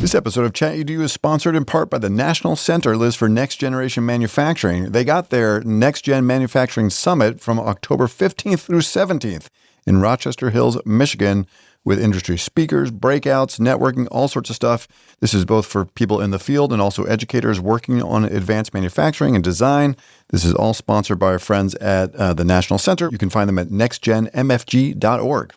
This episode of Chat You is sponsored in part by the National Center, Liz, for Next Generation Manufacturing. They got their Next Gen Manufacturing Summit from October 15th through 17th in Rochester Hills, Michigan, with industry speakers, breakouts, networking, all sorts of stuff. This is both for people in the field and also educators working on advanced manufacturing and design. This is all sponsored by our friends at the National Center. You can find them at nextgenmfg.org.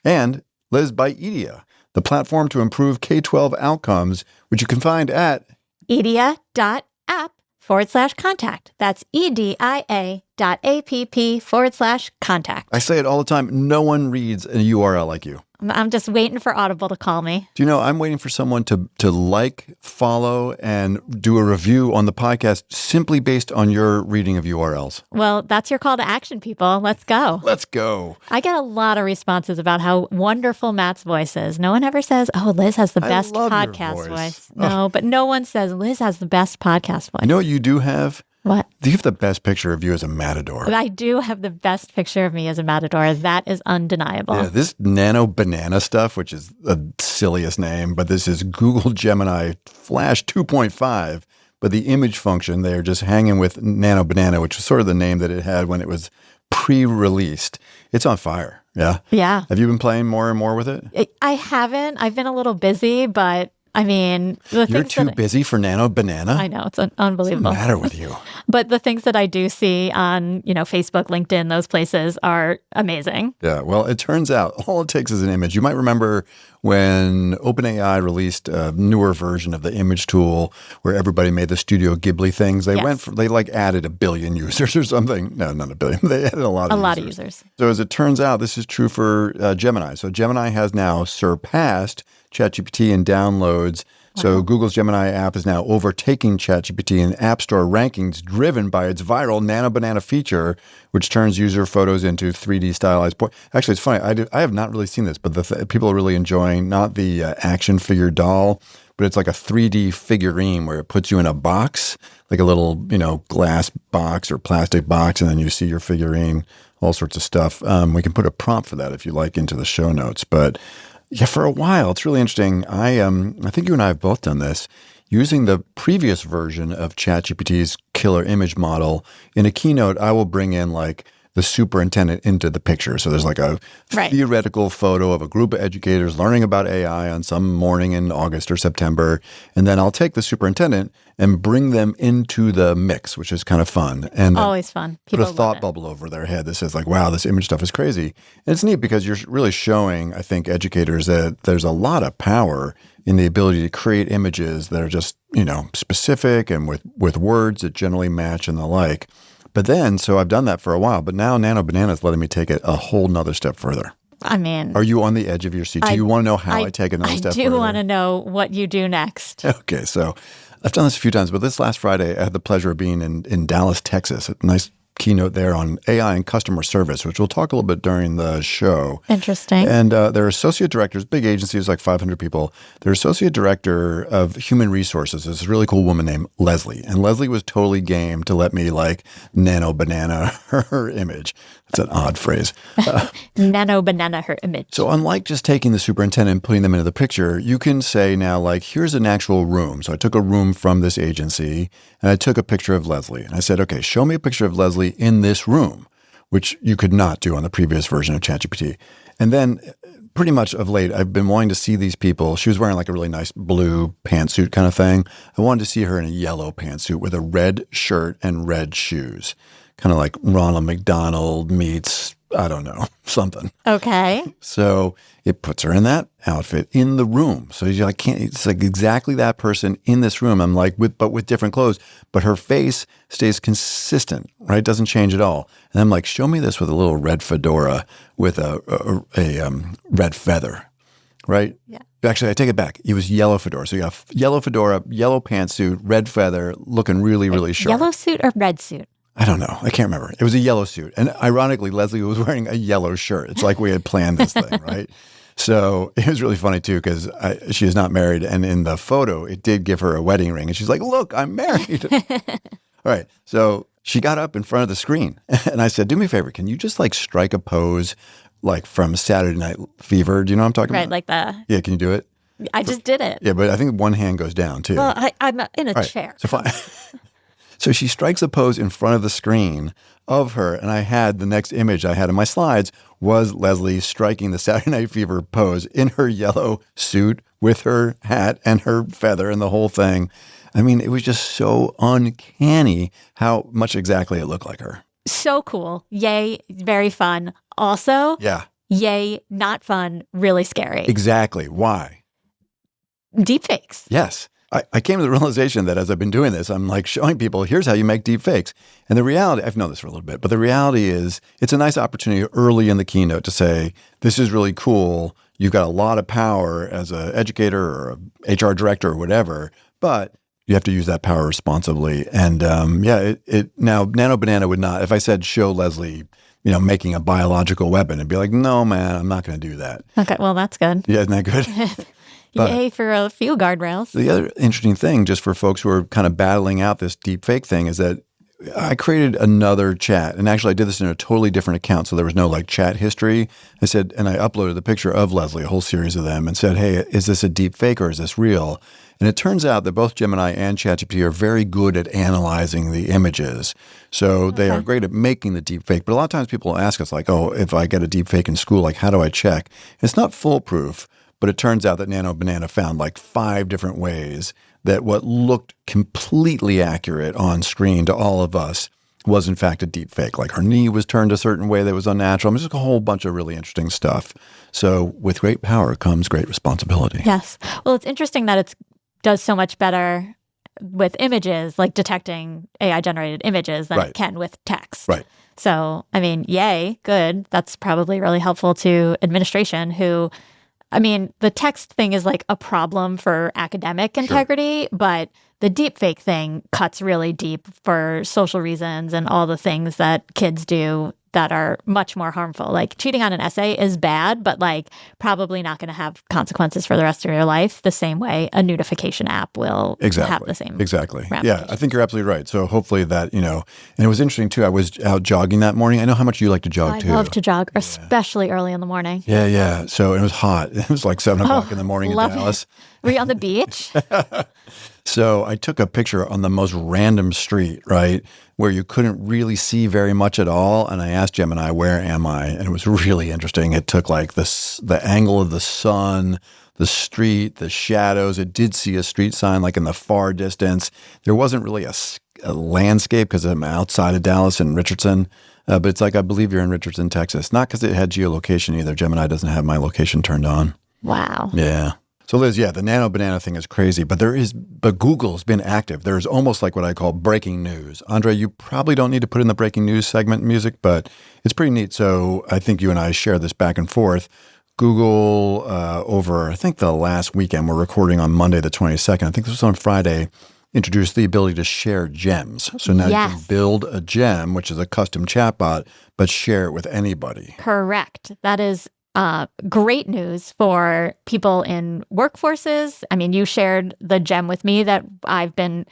And Liz, by Edia, the platform to improve K-12 outcomes, which you can find at edia.app/contact. That's edia.app/contact. I say it all the time. No one reads a URL like you. I'm just waiting for Audible to call me. Do you know, I'm waiting for someone to like, follow, and do a review on the podcast simply based on your reading of URLs. Well, that's your call to action, people. Let's go. Let's go. I get a lot of responses about how wonderful Matt's voice is. No one ever says, oh, Liz has the best podcast voice. No, but no one says Liz has the best podcast voice. You know what you do have? What? You have the best picture of you as a matador. I do have the best picture of me as a matador. That is undeniable. Yeah, this Nano Banana stuff, which is the silliest name, but this is Google Gemini Flash 2.5. But the image function, they're just hanging with Nano Banana, which was sort of the name that it had when it was pre-released. It's on fire. Yeah. Yeah. Have you been playing more and more with it? I haven't. I've been a little busy, but I mean, you're too busy for Nano Banana. I know, it's unbelievable. What's the matter with you? But the things that I do see on, Facebook, LinkedIn, those places are amazing. Yeah, well, it turns out all it takes is an image. You might remember when OpenAI released a newer version of the image tool where everybody made the Studio Ghibli things. They added 1 billion users or something. No, not 1 billion. They added a lot of users. So as it turns out, this is true for Gemini. So Gemini has now surpassed ChatGPT in downloads. Wow. So Google's Gemini app is now overtaking ChatGPT in App Store rankings, driven by its viral Nano Banana feature, which turns user photos into 3D stylized. Actually, it's funny. I have not really seen this, but people are really enjoying not the action figure doll, but it's like a 3D figurine where it puts you in a box, like a little, glass box or plastic box, and then you see your figurine, all sorts of stuff. We can put a prompt for that if you like into the show notes, but yeah, for a while, it's really interesting. I think you and I have both done this, using the previous version of ChatGPT's killer image model. In a keynote, I will bring in like the superintendent into the picture. So there's like a theoretical photo of a group of educators learning about AI on some morning in August or September. And then I'll take the superintendent and bring them into the mix, which is kind of fun. And always fun. Put a thought bubble over their head that says like, wow, this image stuff is crazy. And it's neat because you're really showing, I think, educators that there's a lot of power in the ability to create images that are just, specific and with words that generally match and the like. But then, so I've done that for a while, but now Nano Banana is letting me take it a whole nother step further. I mean, are you on the edge of your seat? Do you want to know how I take another step further? I do want to know what you do next. Okay, so I've done this a few times, but this last Friday, I had the pleasure of being in Dallas, Texas, a nice keynote there on AI and customer service, which we'll talk a little bit during the show. Interesting. And their associate directors, big agencies, like 500 people. Their associate director of human resources is this really cool woman named Leslie. And Leslie was totally game to let me Nano Banana her image. That's an odd phrase. Nano Banana her image. So unlike just taking the superintendent and putting them into the picture, you can say now, here's an actual room. So I took a room from this agency and I took a picture of Leslie. And I said, okay, show me a picture of Leslie in this room, which you could not do on the previous version of ChatGPT. And then pretty much of late, I've been wanting to see these people. She was wearing a really nice blue pantsuit kind of thing. I wanted to see her in a yellow pantsuit with a red shirt and red shoes. Kind of like Ronald McDonald meets, I don't know, something. Okay. So it puts her in that outfit in the room. So you're it's like exactly that person in this room. I'm but with different clothes. But her face stays consistent, right? Doesn't change at all. And I'm like, show me this with a little red fedora with a red feather, right? Yeah. Actually, I take it back. It was yellow fedora. So you have yellow fedora, yellow pantsuit, red feather, looking really, really sharp. Yellow suit or red suit? I don't know. I can't remember. It was a yellow suit. And ironically, Leslie was wearing a yellow shirt. It's like we had planned this thing, right? So it was really funny, too, because she is not married. And in the photo, it did give her a wedding ring. And she's like, look, I'm married. All right. So she got up in front of the screen. And I said, do me a favor. Can you just strike a pose like from Saturday Night Fever. Do you know what I'm talking about? Right, like the... Yeah, can you do it? I just did it. Yeah, but I think one hand goes down too. Well, I'm in a chair. So fine. So she strikes a pose in front of the screen of her, and I had the next image I had in my slides was Leslie striking the Saturday Night Fever pose in her yellow suit with her hat and her feather and the whole thing. I mean, it was just so uncanny how much exactly it looked like her. So cool. Yay, very fun. Also, yay, not fun, really scary. Exactly. Why? Deepfakes. Yes. I came to the realization that as I've been doing this, I'm like showing people, here's how you make deep fakes. And the reality, I've known this for a little bit, but the reality is it's a nice opportunity early in the keynote to say, this is really cool. You've got a lot of power as an educator or a HR director or whatever, but you have to use that power responsibly. And now Nano Banana would not, if I said, show Leslie, making a biological weapon, it'd be like, no, man, I'm not going to do that. Okay, well, that's good. Yeah, isn't that good? Yay for a few guardrails. The other interesting thing, just for folks who are kind of battling out this deep fake thing, is that I created another chat. And actually, I did this in a totally different account. So there was no like chat history. I said, and I uploaded the picture of Leslie, a whole series of them, and said, hey, is this a deep fake or is this real? And it turns out that both Gemini and ChatGPT are very good at analyzing the images. So they are great at making the deep fake. But a lot of times people ask us like, oh, if I get a deep fake in school, like how do I check? It's not foolproof. But it turns out that Nano Banana found like 5 different ways that what looked completely accurate on screen to all of us was in fact a deep fake. Like her knee was turned a certain way that was unnatural. I mean, just a whole bunch of really interesting stuff. So with great power comes great responsibility. Yes. Well, it's interesting that it does so much better with images, like detecting AI-generated images than it can with text. Right. So, I mean, yay, good. That's probably really helpful to administration who... I mean, the text thing is like a problem for academic integrity, but the deepfake thing cuts really deep for social reasons and all the things that kids do that are much more harmful. Like cheating on an essay is bad, but like probably not going to have consequences for the rest of your life the same way a notification app will have the same. Exactly. Yeah, I think you're absolutely right. So hopefully that, and it was interesting too. I was out jogging that morning. I know how much you like to jog too. I love to jog, especially early in the morning. Yeah. So it was hot. It was like 7 o'clock in the morning in Dallas. Were you on the beach? So I took a picture on the most random street, right, where you couldn't really see very much at all. And I asked Gemini, where am I? And it was really interesting. It took like the angle of the sun, the street, the shadows. It did see a street sign like in the far distance. There wasn't really a landscape because I'm outside of Dallas in Richardson. But it's like, I believe you're in Richardson, Texas. Not because it had geolocation either. Gemini doesn't have my location turned on. Wow. Yeah. So Liz, the Nano Banana thing is crazy, but Google's been active. There's almost like what I call breaking news. Andre, you probably don't need to put in the breaking news segment music, but it's pretty neat. So I think you and I share this back and forth. Google, over, I think the last weekend, we're recording on Monday, the 22nd. I think this was on Friday, introduced the ability to share gems. So now you can build a gem, which is a custom chatbot, but share it with anybody. Correct. That is great news for people in workforces. I mean, you shared the gem with me that I've been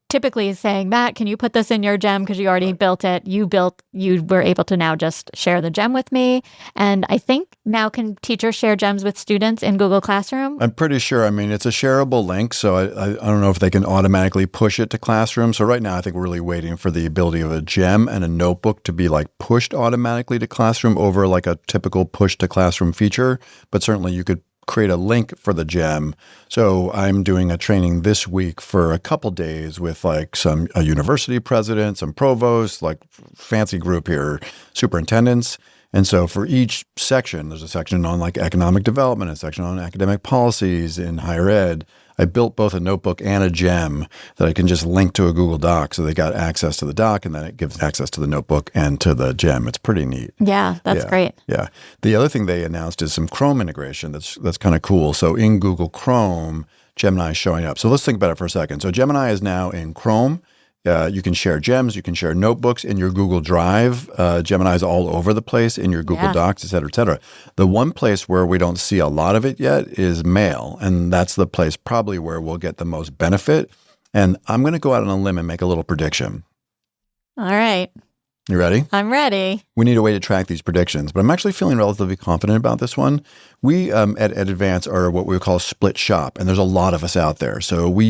typically saying, Matt, can you put this in your gem because you already built it. You were able to now just share the gem with me. And I think now can teachers share gems with students in Google Classroom? I'm pretty sure. I mean, it's a shareable link, so I don't know if they can automatically push it to Classroom. So right now, I think we're really waiting for the ability of a gem and a notebook to be like pushed automatically to Classroom over like a typical push to Classroom feature. But certainly you could create a link for the gem. So I'm doing a training this week for a couple days with like a university president, some provosts, like fancy group here, superintendents. And so for each section, there's a section on like economic development, a section on academic policies in higher ed. I built both a notebook and a gem that I can just link to a Google Doc. So they got access to the doc and then it gives access to the notebook and to the gem. It's pretty neat. Yeah, that's great. Yeah. The other thing they announced is some Chrome integration. That's kind of cool. So in Google Chrome, Gemini is showing up. So let's think about it for a second. So Gemini is now in Chrome. You can share gems, you can share notebooks in your Google Drive. Gemini is all over the place in your Google Docs, et cetera, et cetera. The one place where we don't see a lot of it yet is Mail. And that's the place probably where we'll get the most benefit. And I'm going to go out on a limb and make a little prediction. All right. You ready? I'm ready. We need a way to track these predictions, but I'm actually feeling relatively confident about this one. We at Advance are what we call split shop, and there's a lot of us out there. So what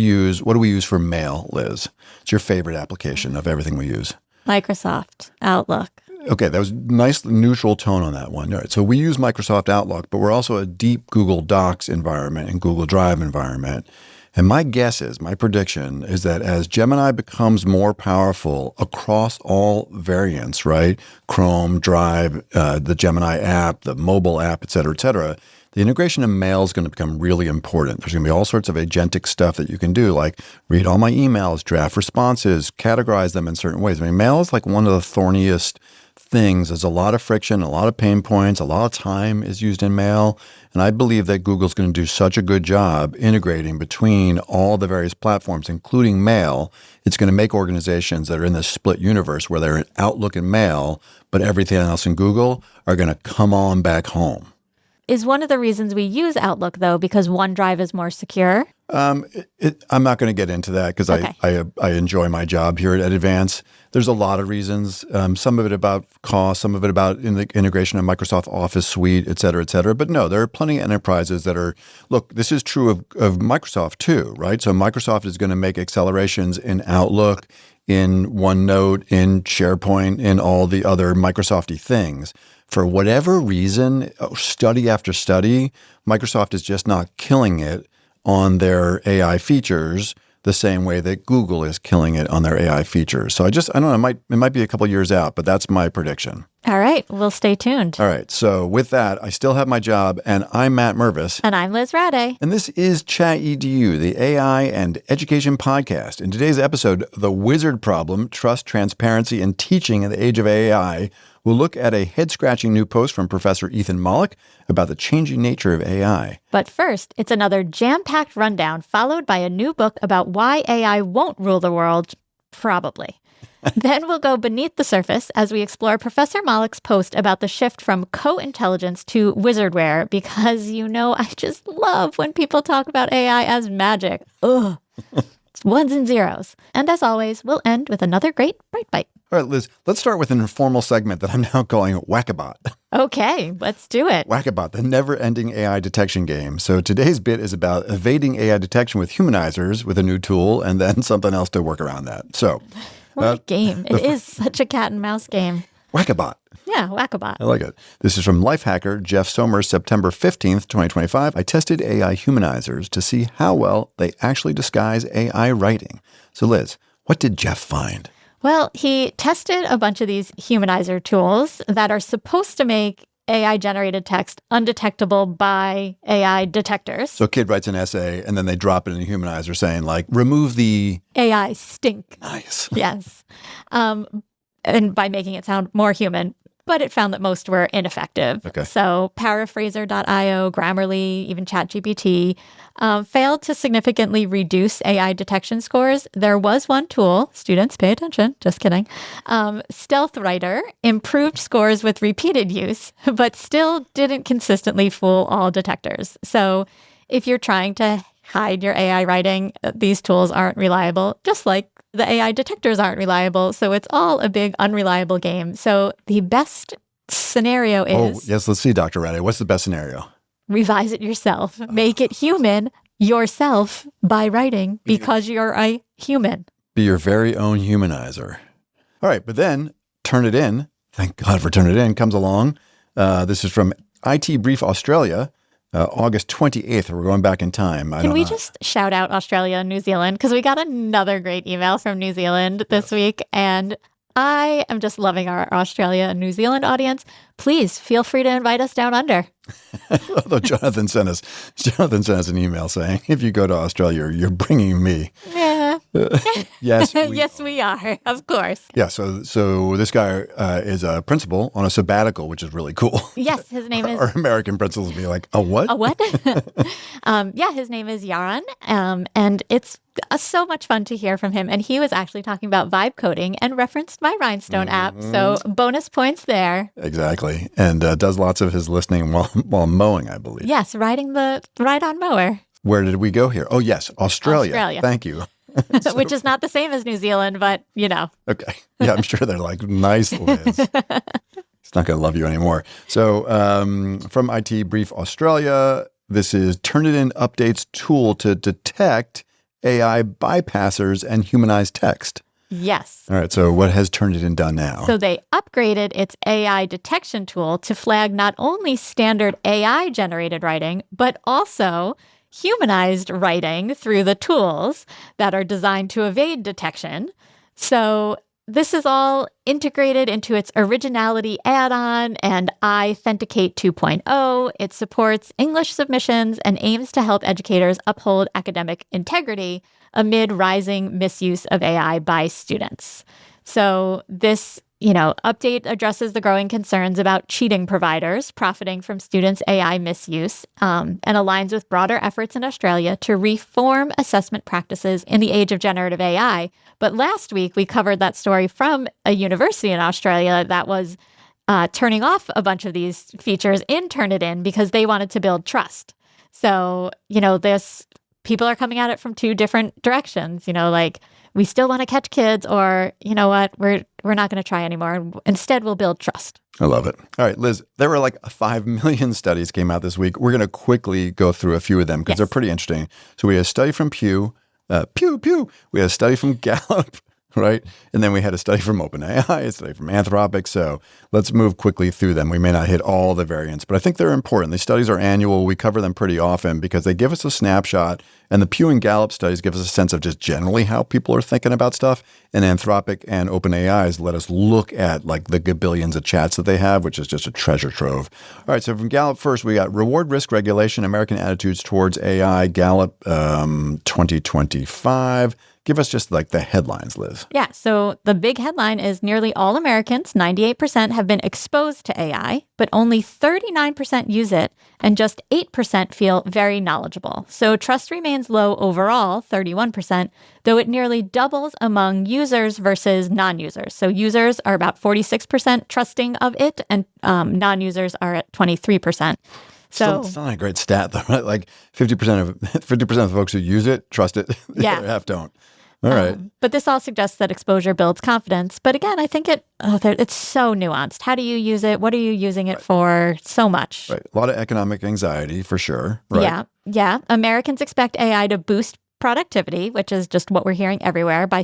do we use for mail, Liz? It's your favorite application of everything we use. Microsoft Outlook. Okay, that was nice neutral tone on that one. All right, so we use Microsoft Outlook, but we're also a deep Google Docs environment and Google Drive environment. And my prediction is that as Gemini becomes more powerful across all variants, right? Chrome, Drive, the Gemini app, the mobile app, et cetera, the integration of mail is going to become really important. There's going to be all sorts of agentic stuff that you can do, like read all my emails, draft responses, categorize them in certain ways. I mean, mail is like one of the thorniest things. There's a lot of friction, a lot of pain points, a lot of time is used in mail. And I believe that Google's going to do such a good job integrating between all the various platforms, including mail. It's going to make organizations that are in this split universe where they're in Outlook and Mail, but everything else in Google are going to come on back home. Is one of the reasons we use Outlook, though, because OneDrive is more secure? I'm not going to get into that because Okay. I enjoy my job here at Advance. There's a lot of reasons, some of it about cost, some of it about in the integration of Microsoft Office Suite, et cetera, et cetera. But no, there are plenty of enterprises that are, look, this is true of Microsoft too, right? So Microsoft is going to make accelerations in Outlook, in OneNote, in SharePoint, in all the other Microsofty things. For whatever reason, study after study, Microsoft is just not killing it on their AI features the same way that Google is killing it on their AI features. So I don't know, it might be a couple years out, but that's my prediction. All right, we'll stay tuned. All right, so with that, I still have my job, and I'm Matt Mervis. And I'm Liz Rade. And this is Chat EDU, the AI and Education podcast. In today's episode, The Wizard Problem, Trust, Transparency, and Teaching in the Age of AI, we'll look at a head-scratching new post from Professor Ethan Mollick about the changing nature of AI. But first, it's another jam-packed rundown followed by a new book about why AI won't rule the world, probably. Then we'll go beneath the surface as we explore Professor Mollick's post about the shift from co-intelligence to wizardware, because, I just love when people talk about AI as magic. Ugh. It's ones and zeros. And as always, we'll end with another great Bright Bite. All right, Liz, let's start with an informal segment that I'm now calling Whackabot. Okay, let's do it. Whackabot, the never-ending AI detection game. So today's bit is about evading AI detection with Humanizers with a new tool and then something else to work around that. So, what a game. It is such a cat and mouse game. Whackabot. Yeah, Whackabot. I like it. This is from Lifehacker, Jeff Somers, September 15th, 2025. I tested AI Humanizers to see how well they actually disguise AI writing. So, Liz, what did Jeff find? Well, he tested a bunch of these humanizer tools that are supposed to make AI-generated text undetectable by AI detectors. So a kid writes an essay, and then they drop it in a humanizer saying, like, remove the AI stink. Nice. Yes. And by making it sound more human. But it found that most were ineffective. Okay. So Paraphraser.io, Grammarly, even ChatGPT failed to significantly reduce AI detection scores. There was one tool, students pay attention, just kidding. StealthWriter improved scores with repeated use, but still didn't consistently fool all detectors. So if you're trying to hide your AI writing, these tools aren't reliable, just like the AI detectors aren't reliable. So it's all a big unreliable game. So the best scenario is... Oh, yes, let's see, Dr. Rade. What's the best scenario? Revise it yourself. Make it human yourself by writing because you're a human. Be your very own humanizer. All right, but then Turnitin, thank God for Turnitin, comes along. This is from IT Brief Australia. August 28th, we're going back in time. Can we just shout out Australia and New Zealand? Because we got another great email from New Zealand this week, and I am just loving our Australia and New Zealand audience. Please feel free to invite us down under. Although Jonathan sent us an email saying, if you go to Australia, you're bringing me. Yeah. Yes, we are, of course. Yeah, so this guy is a principal on a sabbatical, which is really cool. Yes, his name is... Our American principals would be like, a what? A what? Yeah, his name is Yaron, and it's so much fun to hear from him. And he was actually talking about vibe coding and referenced my Rhinestone app, so bonus points there. Exactly, and does lots of his listening while mowing, I believe. Yes, riding the ride-on mower. Where did we go here? Oh, yes, Australia. Australia. Thank you. which is not the same as New Zealand, but Okay. Yeah, I'm sure they're like, nice, Liz. It's not going to love you anymore. So from IT Brief Australia, this is Turnitin updates tool to detect AI bypassers and humanize text. Yes. All right. So what has Turnitin done now? So they upgraded its AI detection tool to flag not only standard AI generated writing, but also humanized writing through the tools that are designed to evade detection. So this is all integrated into its Originality add-on and iAuthenticate 2.0. It supports English submissions and aims to help educators uphold academic integrity amid rising misuse of AI by students. So this update addresses the growing concerns about cheating providers profiting from students' AI misuse and aligns with broader efforts in Australia to reform assessment practices in the age of generative AI. But last week, we covered that story from a university in Australia that was turning off a bunch of these features in Turnitin because they wanted to build trust. So, people are coming at it from two different directions, like we still want to catch kids, or you know what, we're not going to try anymore. Instead, we'll build trust. I love it. All right, Liz, there were like 5 million studies came out this week. We're going to quickly go through a few of them because they're pretty interesting. So we had a study from Pew. We had a study from Gallup, right? And then we had a study from OpenAI, a study from Anthropic. So let's move quickly through them. We may not hit all the variants, but I think they're important. These studies are annual. We cover them pretty often because they give us a snapshot. And the Pew and Gallup studies give us a sense of just generally how people are thinking about stuff. And Anthropic and OpenAI's let us look at like the gabillions of chats that they have, which is just a treasure trove. All right, so from Gallup first, we got Reward Risk Regulation, American Attitudes Towards AI, Gallup 2025. Give us just like the headlines, Liz. Yeah. So the big headline is nearly all Americans, 98%, have been exposed to AI, but only 39% use it and just 8% feel very knowledgeable. So trust remains low overall, 31%, though it nearly doubles among users versus non-users. So users are about 46% trusting of it and non-users are at 23%. So it's not a great stat though, right? Like 50% of the folks who use it trust it. The other half don't. All right. But this all suggests that exposure builds confidence. But again, I think it's so nuanced. How do you use it? What are you using it for? So much. Right. A lot of economic anxiety for sure. Right? Yeah. Yeah. Americans expect AI to boost productivity, which is just what we're hearing everywhere. So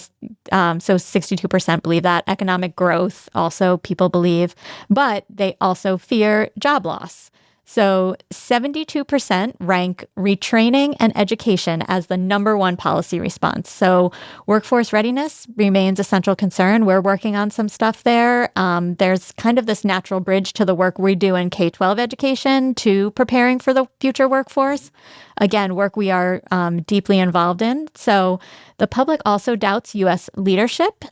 62% believe that. Economic growth also people believe, but they also fear job loss. So 72% rank retraining and education as the number one policy response. So workforce readiness remains a central concern. We're working on some stuff there. There's kind of this natural bridge to the work we do in K-12 education to preparing for the future workforce. Again, work we are deeply involved in. So the public also doubts U.S. leadership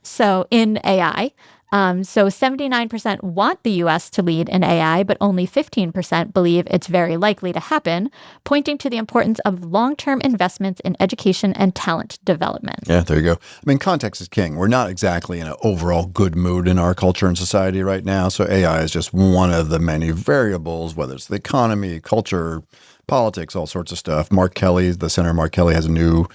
in AI. So 79% want the U.S. to lead in AI, but only 15% believe it's very likely to happen, pointing to the importance of long-term investments in education and talent development. Yeah, there you go. I mean, context is king. We're not exactly in an overall good mood in our culture and society right now. So AI is just one of the many variables, whether it's the economy, culture, politics, all sorts of stuff. Senator Mark Kelly has a new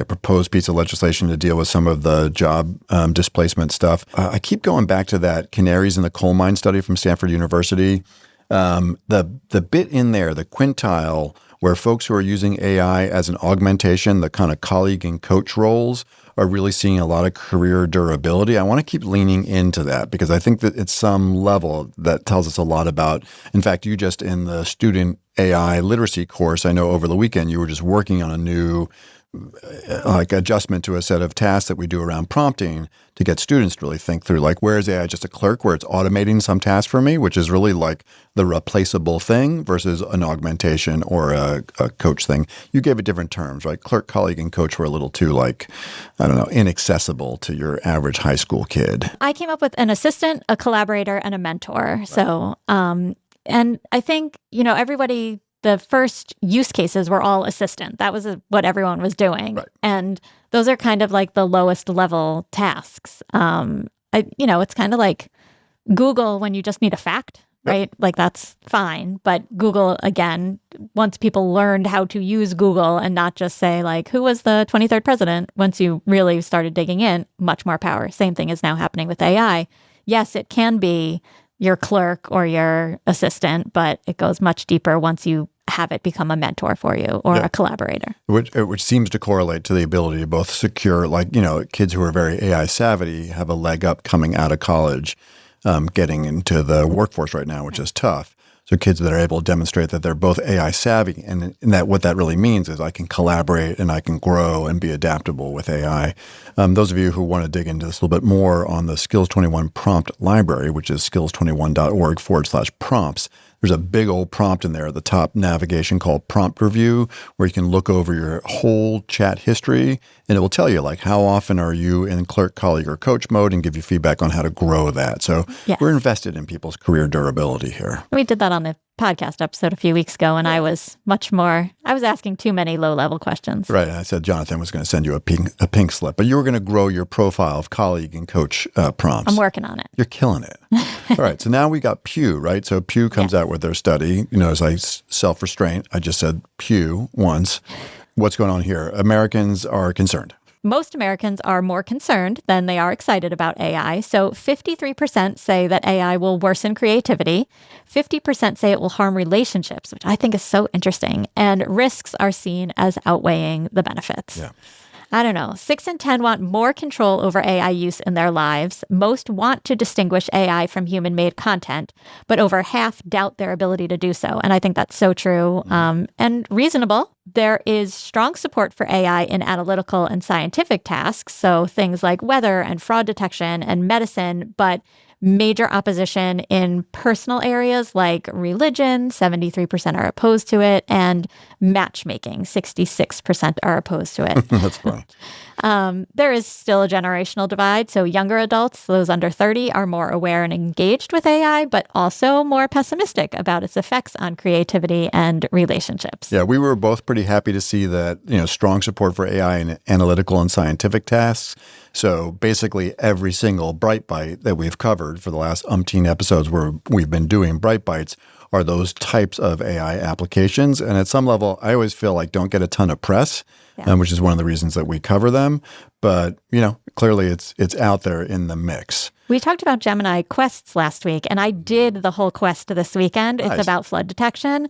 proposed piece of legislation to deal with some of the job displacement stuff. I keep going back to that canaries in the coal mine study from Stanford University. The bit in there, the quintile, where folks who are using AI as an augmentation, the kind of colleague and coach roles, are really seeing a lot of career durability. I want to keep leaning into that because I think that at some level that tells us a lot about, in fact, you just in the student AI literacy course, I know over the weekend you were just working on a new adjustment to a set of tasks that we do around prompting to get students to really think through, like, where is AI just a clerk where it's automating some task for me, which is really like the replaceable thing versus an augmentation or a coach thing. You gave it different terms, right? Clerk, colleague, and coach were a little too inaccessible to your average high school kid. I came up with an assistant, a collaborator, and a mentor. Right. So, and I think, everybody, the first use cases were all assistant. That was what everyone was doing. Right. And those are kind of like the lowest level tasks. It's kind of like Google when you just need a fact, right? Like that's fine. But Google, again, once people learned how to use Google and not just say like, who was the 23rd president? Once you really started digging in, much more power. Same thing is now happening with AI. Yes, it can be your clerk or your assistant, but it goes much deeper once you have it become a mentor for you or a collaborator. Which seems to correlate to the ability to both secure, like, kids who are very AI savvy have a leg up coming out of college, getting into the workforce right now, which is tough. So kids that are able to demonstrate that they're both AI savvy, and that what that really means is I can collaborate and I can grow and be adaptable with AI. Those of you who want to dig into this a little bit more on the Skills 21 prompt library, which is skills21.org/prompts, there's a big old prompt in there at the top navigation called Prompt Review, where you can look over your whole chat history, and it will tell you, like, how often are you in clerk, colleague, or coach mode, and give you feedback on how to grow that. So we're invested in people's career durability here. We did that on the podcast episode a few weeks ago, and I was asking too many low-level questions. Right. And I said Jonathan was going to send you a pink slip, but you were going to grow your profile of colleague and coach prompts. I'm working on it. You're killing it. All right. So now we got Pew, right? So Pew comes out with their study. As I self-restraint, I just said Pew once. What's going on here? Americans are concerned. Most Americans are more concerned than they are excited about AI. So 53% say that AI will worsen creativity. 50% say it will harm relationships, which I think is so interesting. And risks are seen as outweighing the benefits. Yeah. I don't know. 6 in 10 want more control over AI use in their lives. Most want to distinguish AI from human-made content, but over half doubt their ability to do so. And I think that's so true and reasonable. There is strong support for AI in analytical and scientific tasks, so things like weather and fraud detection and medicine, but major opposition in personal areas like religion, 73% are opposed to it, and matchmaking, 66% are opposed to it. That's funny. There is still a generational divide. So younger adults, those under 30, are more aware and engaged with AI, but also more pessimistic about its effects on creativity and relationships. Yeah, we were both pretty happy to see that, strong support for AI in analytical and scientific tasks. So basically every single Bright Bite that we've covered for the last umpteen episodes where we've been doing Bright Bites are those types of AI applications. And at some level, I always feel like don't get a ton of press, which is one of the reasons that we cover them. But, clearly it's out there in the mix. We talked about Gemini quests last week, and I did the whole quest this weekend. Nice. It's about flood detection.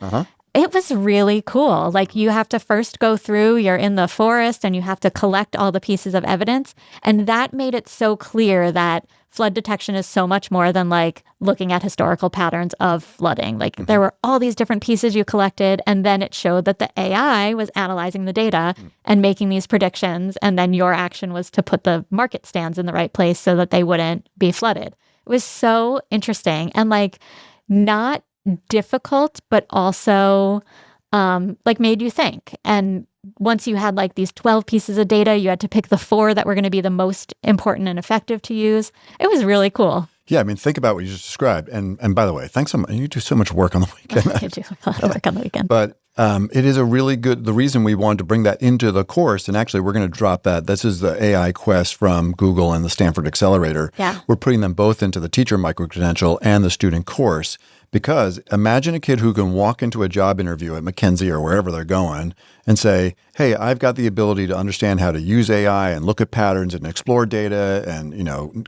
It was really cool. Like you have to first go through, you're in the forest and you have to collect all the pieces of evidence. And that made it so clear that flood detection is so much more than like looking at historical patterns of flooding. Like there were all these different pieces you collected, and then it showed that the AI was analyzing the data and making these predictions. And then your action was to put the market stands in the right place so that they wouldn't be flooded. It was so interesting and like not difficult, but also like made you think. And once you had like these 12 pieces of data, you had to pick the 4 that were going to be the most important and effective to use. It was really cool. Yeah, I mean, think about what you just described. And by the way, thanks so much. You do so much work on the weekend. I do a lot of work on the weekend. But it is a really good, the reason we wanted to bring that into the course, and actually we're going to drop that. This is the AI Quest from Google and the Stanford Accelerator. Yeah. We're putting them both into the teacher micro-credential and the student course. Because imagine a kid who can walk into a job interview at McKinsey or wherever they're going and say, hey, I've got the ability to understand how to use AI and look at patterns and explore data and,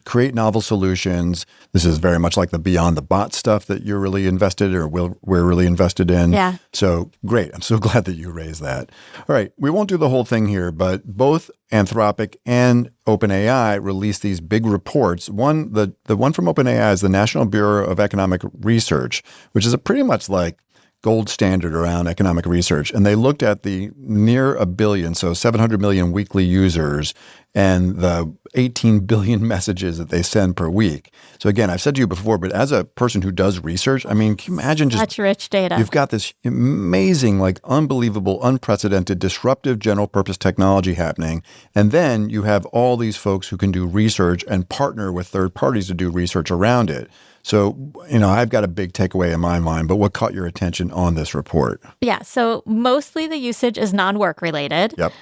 create novel solutions. This is very much like the beyond the bot stuff that you're really invested or we're really invested in. Yeah. So great. I'm so glad that you raised that. All right. We won't do the whole thing here, but both Anthropic and OpenAI released these big reports. The one from OpenAI is the National Bureau of Economic Research, which is a pretty much like gold standard around economic research. And they looked at the near 1 billion, so 700 million weekly users, and the 18 billion messages that they send per week. So again, I've said to you before, but as a person who does research, I mean, can you imagine just such rich data. You've got this amazing, like unbelievable, unprecedented, disruptive general purpose technology happening. And then you have all these folks who can do research and partner with third parties to do research around it. So, I've got a big takeaway in my mind, but what caught your attention on this report? Yeah. So mostly the usage is non-work related. Yep.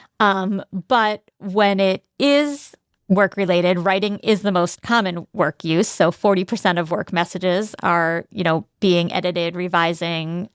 But when it is work-related. Writing is the most common work use. So 40% of work messages are, being edited, revising,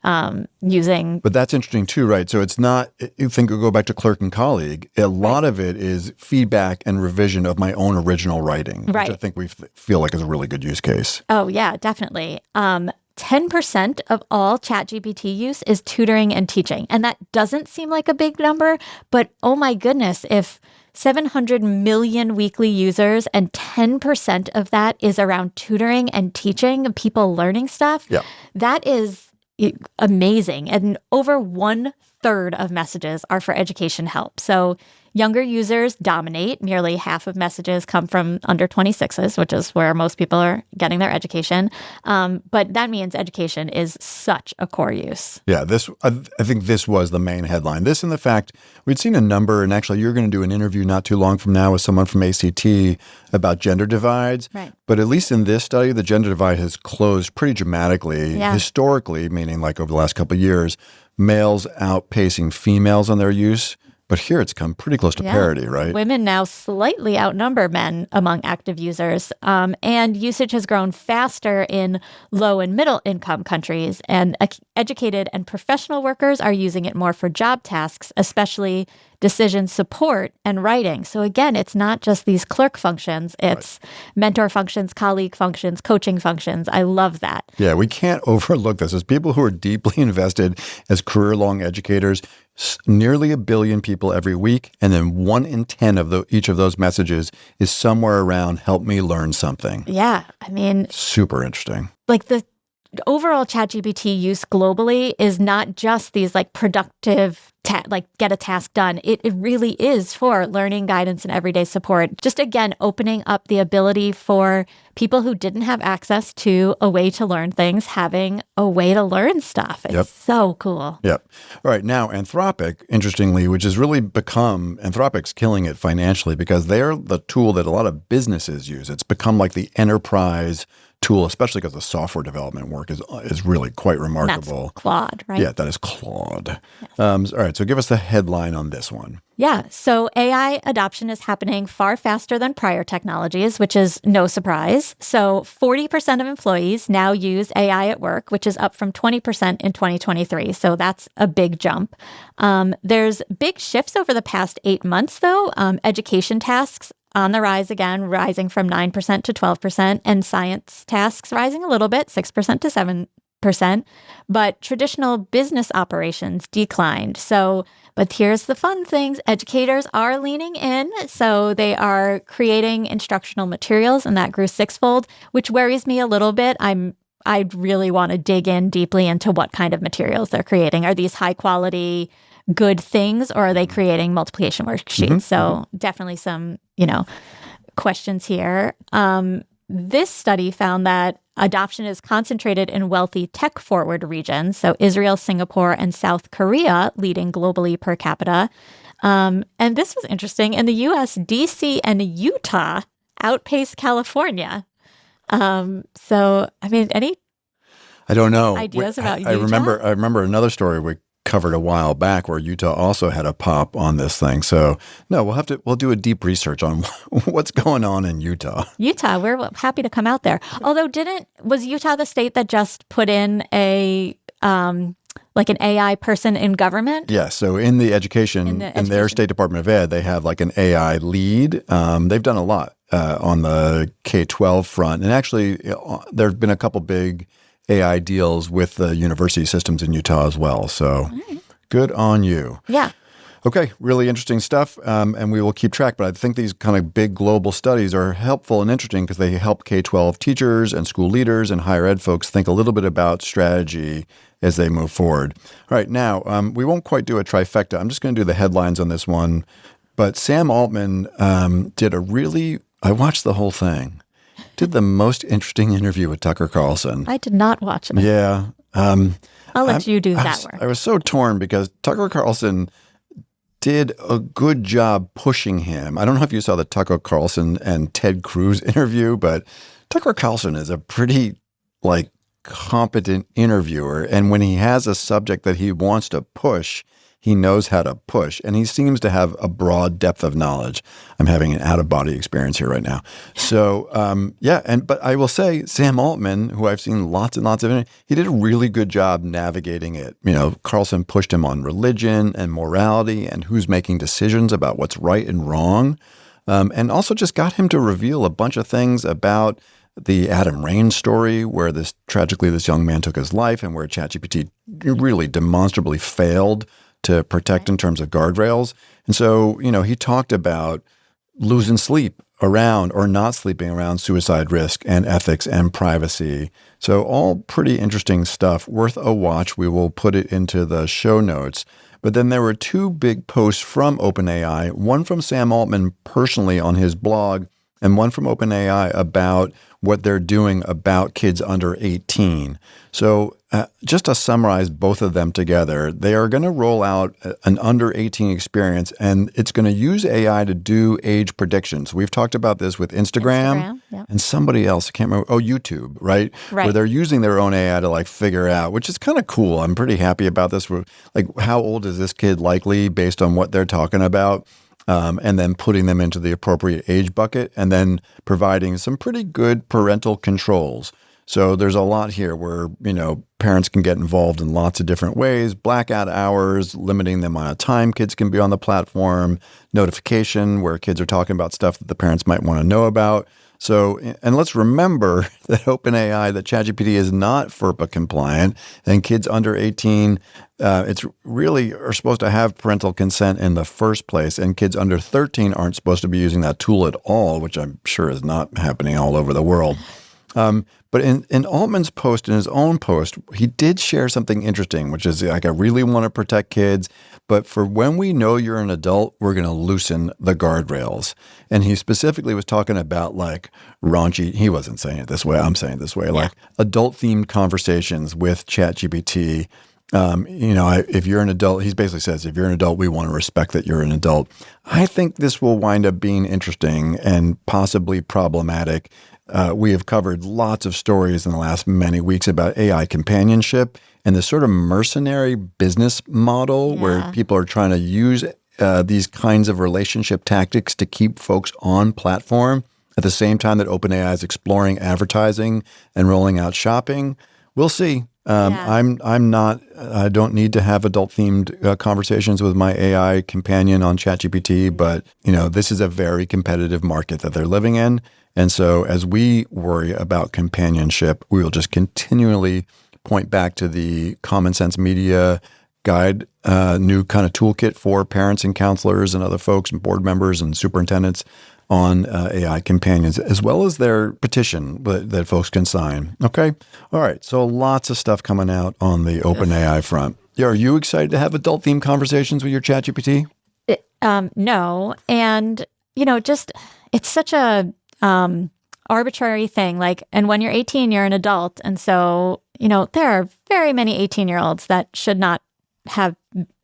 using. But that's interesting too, right? So it's not, you think we'll go back to clerk and colleague. A lot of it is feedback and revision of my own original writing, which I think we feel like is a really good use case. Oh, yeah, definitely. 10% of all ChatGPT use is tutoring and teaching. And that doesn't seem like a big number, but oh my goodness, if 700 million weekly users and 10% of that is around tutoring and teaching, people learning stuff, that is amazing. And over 1/3 of messages are for education help. So younger users dominate. Nearly half of messages come from under 26s, which is where most people are getting their education. But that means education is such a core use. Yeah, I think this was the main headline. This and the fact we'd seen a number, and actually you're going to do an interview not too long from now with someone from ACT about gender divides. Right. But at least in this study, the gender divide has closed pretty dramatically. Historically, meaning like over the last couple of years, males outpacing females on their use. But here it's come pretty close to parity, right? Women now slightly outnumber men among active users. And usage has grown faster in low and middle income countries. And educated and professional workers are using it more for job tasks, especially decision support and writing. So again, it's not just these clerk functions. It's mentor functions, colleague functions, coaching functions. I love that. Yeah, we can't overlook this. As people who are deeply invested as career-long educators, nearly 1 billion people every week, and then 1 in 10 of each of those messages is somewhere around help me learn something. Yeah, I mean, super interesting. Like the overall ChatGPT use globally is not just these like productive, get a task done. It really is for learning, guidance, and everyday support. Just again, opening up the ability for people who didn't have access to a way to learn things, having a way to learn stuff. It's so cool. Yep. All right. Now, Anthropic, interestingly, which has really become, Anthropic's killing it financially because they're the tool that a lot of businesses use. It's become like the enterprise tool, especially because the software development work is really quite remarkable. That's Claude, right? Yeah, that is Claude. Yes. All right, so give us the headline on this one. Yeah, so AI adoption is happening far faster than prior technologies, which is no surprise. So 40% of employees now use AI at work, which is up from 20% in 2023. So that's a big jump. There's big shifts over the past 8 months, though. Education tasks on the rise again, rising from 9% to 12%, and science tasks rising a little bit, 6% to 7%. But traditional business operations declined. So, but here's the fun things. Educators are leaning in. So they are creating instructional materials, and that grew 6-fold, which worries me a little bit. I really want to dig in deeply into what kind of materials they're creating. Are these high quality, good things, or are they creating multiplication worksheets? So definitely some, questions here. This study found that adoption is concentrated in wealthy tech-forward regions, so Israel, Singapore, and South Korea leading globally per capita. And this was interesting. In the U.S., D.C. and Utah outpaced California. So, I mean, I don't know. Ideas about Utah? I remember another story we covered a while back where Utah also had a pop on this thing. So no, we'll do a deep research on what's going on in Utah. Utah, we're happy to come out there. Although was Utah the state that just put in an AI person in government? Yeah. So in the education, in their State Department of Ed, they have like an AI lead. They've done a lot on the K-12 front. And actually, there have been a couple big AI deals with the university systems in Utah as well. So good on you. Yeah. Okay, really interesting stuff, and we will keep track. But I think these kind of big global studies are helpful and interesting because they help K-12 teachers and school leaders and higher ed folks think a little bit about strategy as they move forward. All right, now, we won't quite do a trifecta. I'm just going to do the headlines on this one. But Sam Altman did I watched the whole thing. Did the most interesting interview with Tucker Carlson. I did not watch it. Yeah. I'll let you do that work. I was so torn because Tucker Carlson did a good job pushing him. I don't know if you saw the Tucker Carlson and Ted Cruz interview, but Tucker Carlson is a pretty competent interviewer. And when he has a subject that he wants to push, he knows how to push, and he seems to have a broad depth of knowledge. I'm having an out-of-body experience here right now. So, but I will say Sam Altman, who I've seen lots and lots of, he did a really good job navigating it. Carlson pushed him on religion and morality and who's making decisions about what's right and wrong, and also just got him to reveal a bunch of things about the Adam Rain story, where this young man took his life and where ChatGPT really demonstrably failed to protect in terms of guardrails. And so, he talked about losing sleep around or not sleeping around suicide risk and ethics and privacy. So all pretty interesting stuff, worth a watch. We will put it into the show notes. But then there were two big posts from OpenAI, one from Sam Altman personally on his blog, and one from OpenAI about what they're doing about kids under 18. So just to summarize both of them together, they are going to roll out an under 18 experience, and it's going to use AI to do age predictions. We've talked about this with Instagram yeah. and somebody else. I can't remember. Oh, YouTube, right? Where they're using their own AI to figure out, which is kind of cool. I'm pretty happy about this. How old is this kid likely based on what they're talking about? And then putting them into the appropriate age bucket and then providing some pretty good parental controls. So there's a lot here where, parents can get involved in lots of different ways, blackout hours, limiting the amount of time kids can be on the platform, notification where kids are talking about stuff that the parents might want to know about. So, and let's remember that OpenAI, that ChatGPT is not FERPA compliant, and kids under 18, it's really are supposed to have parental consent in the first place, and kids under 13 aren't supposed to be using that tool at all, which I'm sure is not happening all over the world. But in Altman's post, in his own post, he did share something interesting, which is I really want to protect kids, but for when we know you're an adult, we're going to loosen the guardrails. And he specifically was talking about raunchy, he wasn't saying it this way, I'm saying it this way, adult-themed conversations with ChatGPT. If you're an adult, he basically says, if you're an adult, we want to respect that you're an adult. I think this will wind up being interesting and possibly problematic. We have covered lots of stories in the last many weeks about AI companionship and this sort of mercenary business model where people are trying to use these kinds of relationship tactics to keep folks on platform at the same time that OpenAI is exploring advertising and rolling out shopping. We'll see. I don't need to have adult-themed conversations with my AI companion on ChatGPT, but, this is a very competitive market that they're living in. And so as we worry about companionship, we will just continually point back to the Common Sense Media Guide, new kind of toolkit for parents and counselors and other folks and board members and superintendents on AI companions, as well as their petition that folks can sign. Okay? All right. So lots of stuff coming out on the OpenAI front. Are you excited to have adult-themed conversations with your ChatGPT? No. And, it's such a arbitrary thing. And when you're 18, you're an adult. And so, there are very many 18-year-olds that should not have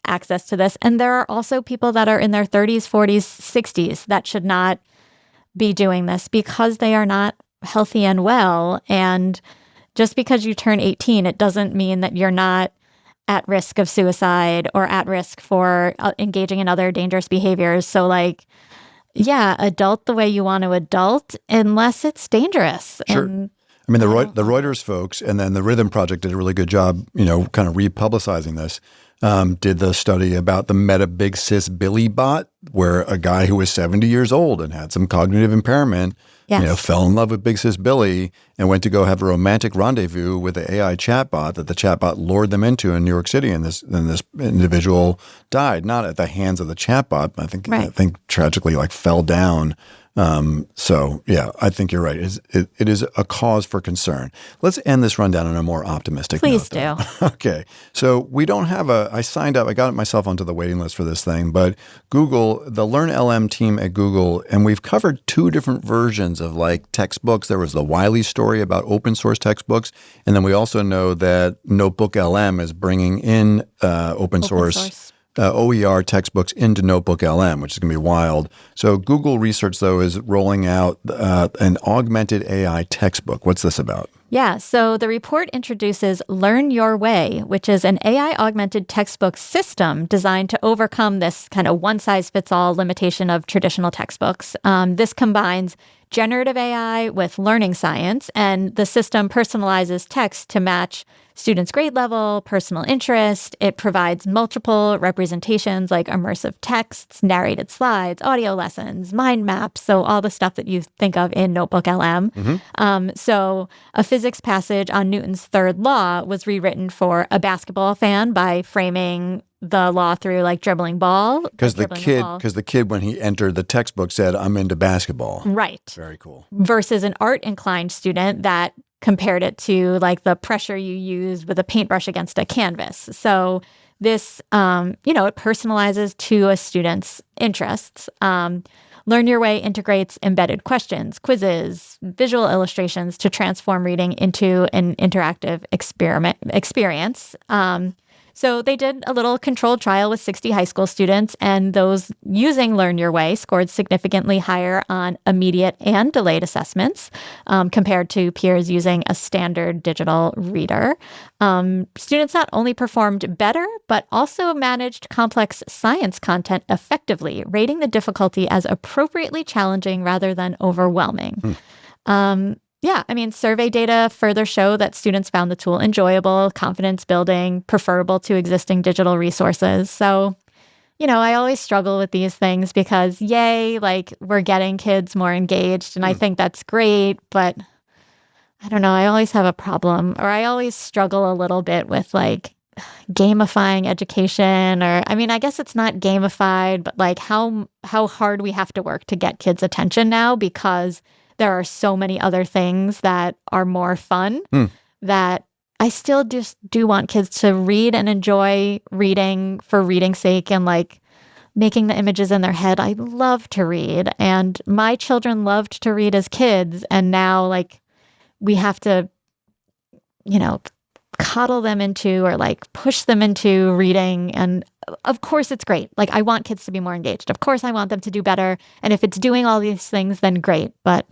access to this. And there are also people that are in their 30s, 40s, 60s that should not be doing this because they are not healthy and well. And just because you turn 18, it doesn't mean that you're not at risk of suicide or at risk for engaging in other dangerous behaviors. So adult the way you want to adult, unless it's dangerous. Sure. And the Reuters folks and then the Rhythm Project did a really good job, kind of republicizing this. Did the study about the Meta Big Sis Billy bot, where a guy who was 70 years old and had some cognitive impairment, fell in love with Big Sis Billy and went to go have a romantic rendezvous with the AI chatbot that the chatbot lured them into in New York City. And this individual died, not at the hands of the chatbot, but I think tragically fell down. I think you're right. It is a cause for concern. Let's end this rundown on a more optimistic note. Please do. Okay. So we don't have I signed up, I got myself onto the waiting list for this thing, but Google, the Learn LM team at Google, and we've covered two different versions of textbooks. There was the Wiley story about open source textbooks. And then we also know that Notebook LM is bringing in open source. OER textbooks into Notebook LM, which is going to be wild. So Google Research, though, is rolling out an augmented AI textbook. What's this about? Yeah, so the report introduces Learn Your Way, which is an AI-augmented textbook system designed to overcome this kind of one-size-fits-all limitation of traditional textbooks. This combines generative AI with learning science, and the system personalizes text to match students' grade level, personal interest. It provides multiple representations like immersive texts, narrated slides, audio lessons, mind maps, so all the stuff that you think of in Notebook LM. So a physics passage on Newton's third law was rewritten for a basketball fan by framing the law through like dribbling ball. Because the kid, when he entered the textbook, said, "I'm into basketball." Right. Very cool. Versus an art-inclined student that compared it to like the pressure you use with a paintbrush against a canvas. So this, it personalizes to a student's interests. Learn Your Way integrates embedded questions, quizzes, visual illustrations to transform reading into an interactive experience. So they did a little controlled trial with 60 high school students, and those using Learn Your Way scored significantly higher on immediate and delayed assessments compared to peers using a standard digital reader. Students not only performed better, but also managed complex science content effectively, rating the difficulty as appropriately challenging rather than overwhelming. Survey data further show that students found the tool enjoyable, confidence building, preferable to existing digital resources. So, I always struggle with these things because, we're getting kids more engaged, and I think that's great, but I don't know, I always have a problem, or I always struggle a little bit with gamifying education, or I guess it's not gamified, but how hard we have to work to get kids' attention now, because there are so many other things that are more fun that I still just do want kids to read and enjoy reading for reading's sake, and making the images in their head. I love to read, and my children loved to read as kids, and now we have to, coddle them into or push them into reading. And of course it's great. I want kids to be more engaged. Of course I want them to do better. And if it's doing all these things, then great. But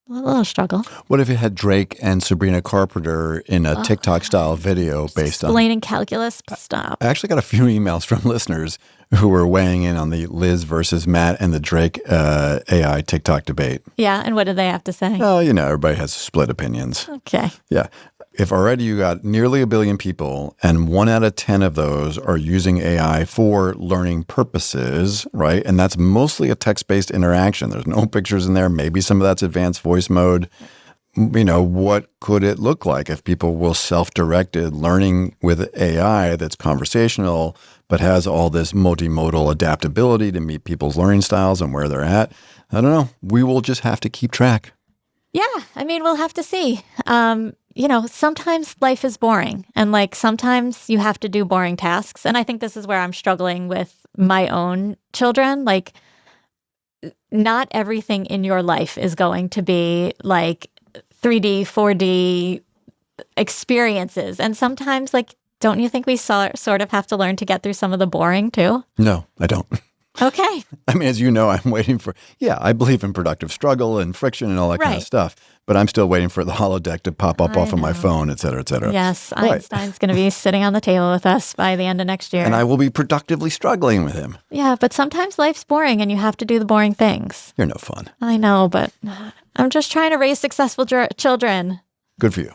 a little struggle. What if you had Drake and Sabrina Carpenter in a TikTok style video based on explaining calculus? Stop. I actually got a few emails from listeners who were weighing in on the Liz versus Matt and the Drake AI TikTok debate. Yeah. And what did they have to say? Oh, everybody has split opinions. Okay. Yeah. If already you got nearly 1 billion people and 1 out of 10 of those are using AI for learning purposes, right? And that's mostly a text-based interaction. There's no pictures in there. Maybe some of that's advanced voice mode. What could it look like if people will self-directed learning with AI that's conversational, but has all this multimodal adaptability to meet people's learning styles and where they're at? I don't know. We will just have to keep track. Yeah. We'll have to see. Sometimes life is boring, and sometimes you have to do boring tasks. And I think this is where I'm struggling with my own children. Not everything in your life is going to be 3D, 4D experiences. And sometimes don't you think we sort of have to learn to get through some of the boring too? No, I don't. Okay. As you know, I'm waiting for, I believe in productive struggle and friction and all that kind of stuff, but I'm still waiting for the holodeck to pop up off of my phone, et cetera, et cetera. Yes, Einstein's going to be sitting on the table with us by the end of next year. And I will be productively struggling with him. Yeah, but sometimes life's boring and you have to do the boring things. You're no fun. I know, but I'm just trying to raise successful children. Good for you.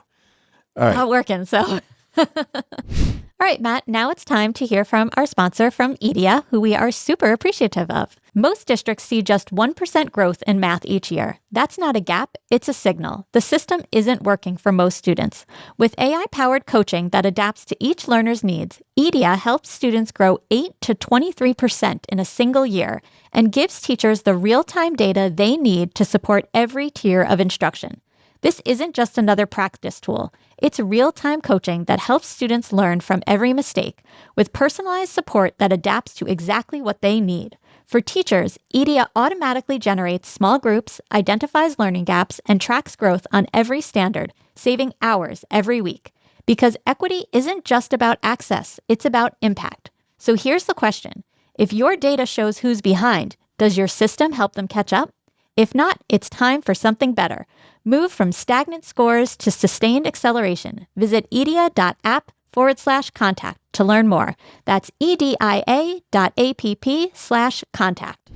All right. Not working, so... All right, Matt, now it's time to hear from our sponsor from Edia, who we are super appreciative of. Most districts see just 1% growth in math each year. That's not a gap, it's a signal. The system isn't working for most students. With AI-powered coaching that adapts to each learner's needs, Edia helps students grow 8 to 23% in a single year and gives teachers the real-time data they need to support every tier of instruction. This isn't just another practice tool. It's real-time coaching that helps students learn from every mistake with personalized support that adapts to exactly what they need. For teachers, Edia automatically generates small groups, identifies learning gaps, and tracks growth on every standard, saving hours every week. Because equity isn't just about access, it's about impact. So here's the question. If your data shows who's behind, does your system help them catch up? If not, it's time for something better. Move from stagnant scores to sustained acceleration. Visit edia.app/contact to learn more. That's edia.app/contact.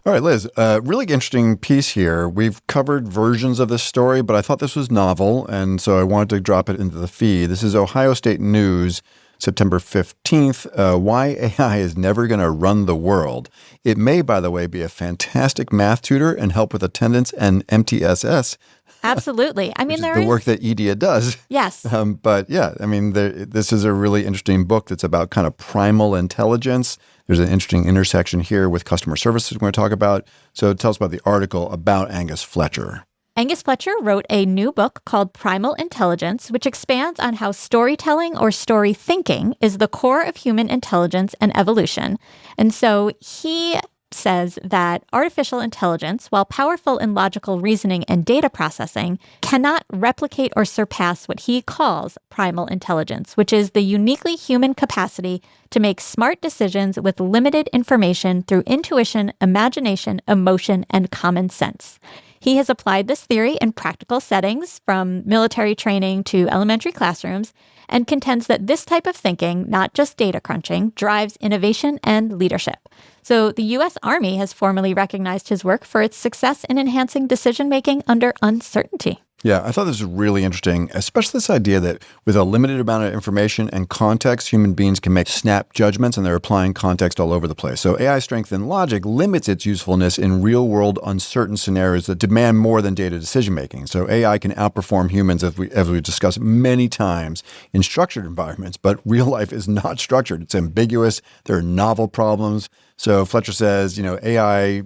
All right, Liz, really interesting piece here. We've covered versions of this story, but I thought this was novel, and so I wanted to drop it into the feed. This is Ohio State News, September 15th. Why AI is never going to run the world. It may, by the way, be a fantastic math tutor and help with attendance and MTSS. Absolutely. I mean, the work that EDIA does. Yes. But yeah, I mean, this is a really interesting book that's about kind of primal intelligence. There's an interesting intersection here with customer services we're going to talk about. So tell us about the article about Angus Fletcher. Angus Fletcher wrote a new book called Primal Intelligence, which expands on how storytelling or story thinking is the core of human intelligence and evolution. And so he says that artificial intelligence, while powerful in logical reasoning and data processing, cannot replicate or surpass what he calls primal intelligence, which is the uniquely human capacity to make smart decisions with limited information through intuition, imagination, emotion, and common sense. He has applied this theory in practical settings, from military training to elementary classrooms, and contends that this type of thinking, not just data crunching, drives innovation and leadership. So the U.S. Army has formally recognized his work for its success in enhancing decision-making under uncertainty. Yeah, I thought this was really interesting, especially this idea that with a limited amount of information and context, human beings can make snap judgments, and they're applying context all over the place. So AI strength in logic limits its usefulness in real-world uncertain scenarios that demand more than data decision-making. So AI can outperform humans, as we discussed many times, in structured environments, but real life is not structured. It's ambiguous. There are novel problems. So Fletcher says, AI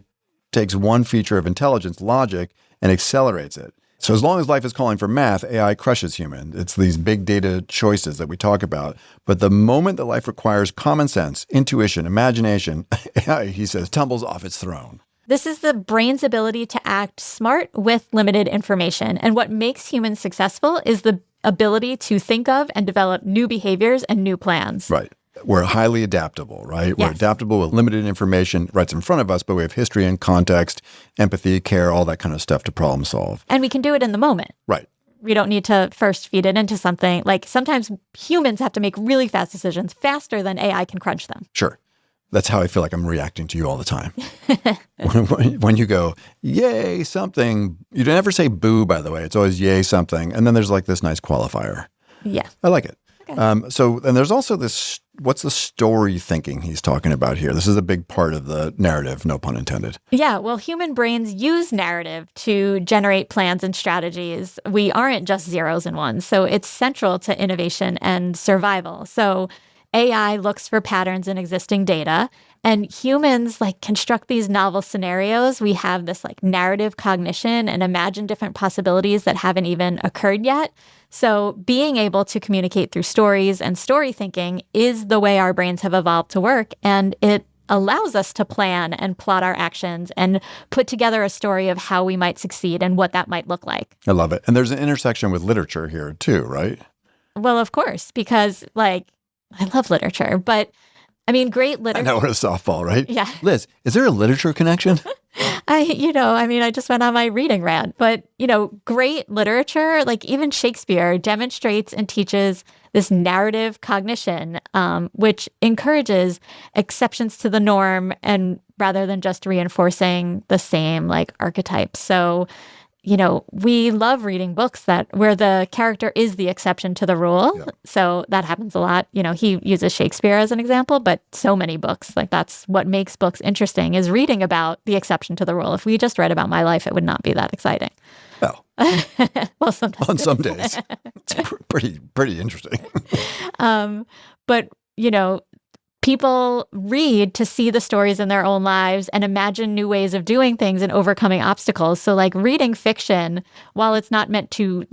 takes one feature of intelligence, logic, and accelerates it. So as long as life is calling for math, AI crushes human. It's these big data choices that we talk about. But the moment that life requires common sense, intuition, imagination, AI, he says, tumbles off its throne. This is the brain's ability to act smart with limited information. And what makes humans successful is the ability to think of and develop new behaviors and new plans. Right. We're highly adaptable, right? Yes. We're adaptable with limited information right in front of us, but we have history and context, empathy, care, all that kind of stuff to problem solve. And we can do it in the moment. Right. We don't need to first feed it into something. Like sometimes humans have to make really fast decisions faster than AI can crunch them. Sure. That's how I feel like I'm reacting to you all the time. when you go, yay, something, you don't ever say boo, by the way. It's always yay, something. And then there's like this nice qualifier. Yeah. I like it. Okay. And there's also this, what's the story thinking he's talking about here? This is a big part of the narrative, no pun intended. Yeah, well, human brains use narrative to generate plans and strategies. We aren't just zeros and ones. So it's central to innovation and survival. So AI looks for patterns in existing data, and humans construct these novel scenarios. We have this narrative cognition and imagine different possibilities that haven't even occurred yet. So being able to communicate through stories and story thinking is the way our brains have evolved to work. And it allows us to plan and plot our actions and put together a story of how we might succeed and what that might look like. I love it. And there's an intersection with literature here too, right? Well, of course, because I love literature, but I mean, great literature. I know, what a softball, right? Yeah. Liz, is there a literature connection? I just went on my reading rant, but, great literature, even Shakespeare, demonstrates and teaches this narrative cognition, which encourages exceptions to the norm and rather than just reinforcing the same archetypes. So, we love reading books where the character is the exception to the rule. Yeah. So that happens a lot. He uses Shakespeare as an example, but so many books, that's what makes books interesting, is reading about the exception to the rule. If we just read about my life, it would not be that exciting. Well, well, sometimes on some days, it's pretty interesting. But, people read to see the stories in their own lives and imagine new ways of doing things and overcoming obstacles. So reading fiction, while it's not meant to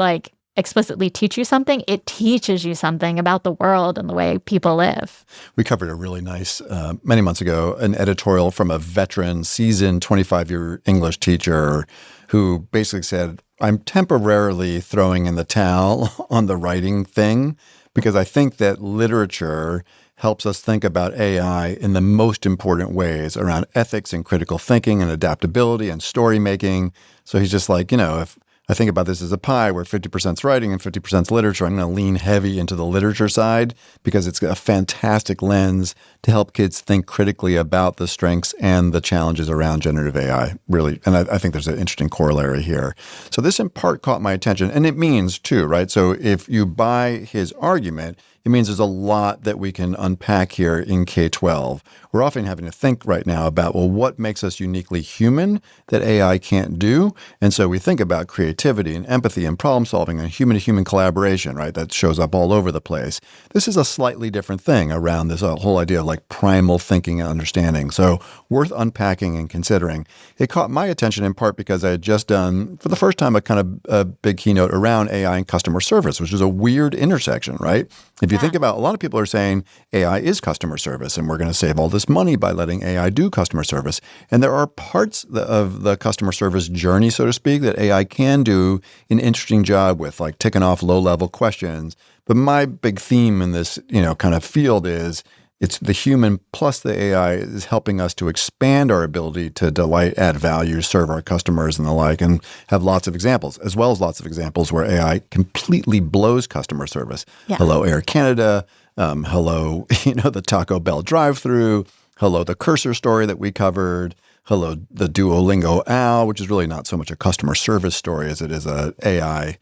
explicitly teach you something, it teaches you something about the world and the way people live. We covered a really nice, many months ago, an editorial from a veteran, seasoned 25-year English teacher who basically said, I'm temporarily throwing in the towel on the writing thing because I think that literature helps us think about AI in the most important ways around ethics and critical thinking and adaptability and story making. So he's just like, if I think about this as a pie where 50% is writing and 50% is literature, I'm going to lean heavy into the literature side because it's a fantastic lens to help kids think critically about the strengths and the challenges around generative AI, really. And I think there's an interesting corollary here. So this in part caught my attention. And it means too, right? So if you buy his argument, it means there's a lot that we can unpack here in K-12. We're often having to think right now about, well, what makes us uniquely human that AI can't do? And so we think about creativity and empathy and problem solving and human-to-human collaboration, right? That shows up all over the place. This is a slightly different thing around this whole idea of like primal thinking and understanding. So worth unpacking and considering. It caught my attention in part because I had just done, for the first time, a kind of a big keynote around AI and customer service, which is a weird intersection, right? If you think about, a lot of people are saying AI is customer service and we're going to save all this money by letting AI do customer service. And there are parts of the customer service journey, so to speak, that AI can do an interesting job with, like ticking off low-level questions. But my big theme in this, kind of field is it's the human plus the AI is helping us to expand our ability to delight, add value, serve our customers and the like, and have lots of examples, as well as lots of examples where AI completely blows customer service. Yeah. Hello, Air Canada. Hello, the Taco Bell drive-through. Hello, the cursor story that we covered. Hello, the Duolingo owl, which is really not so much a customer service story as it is a AI,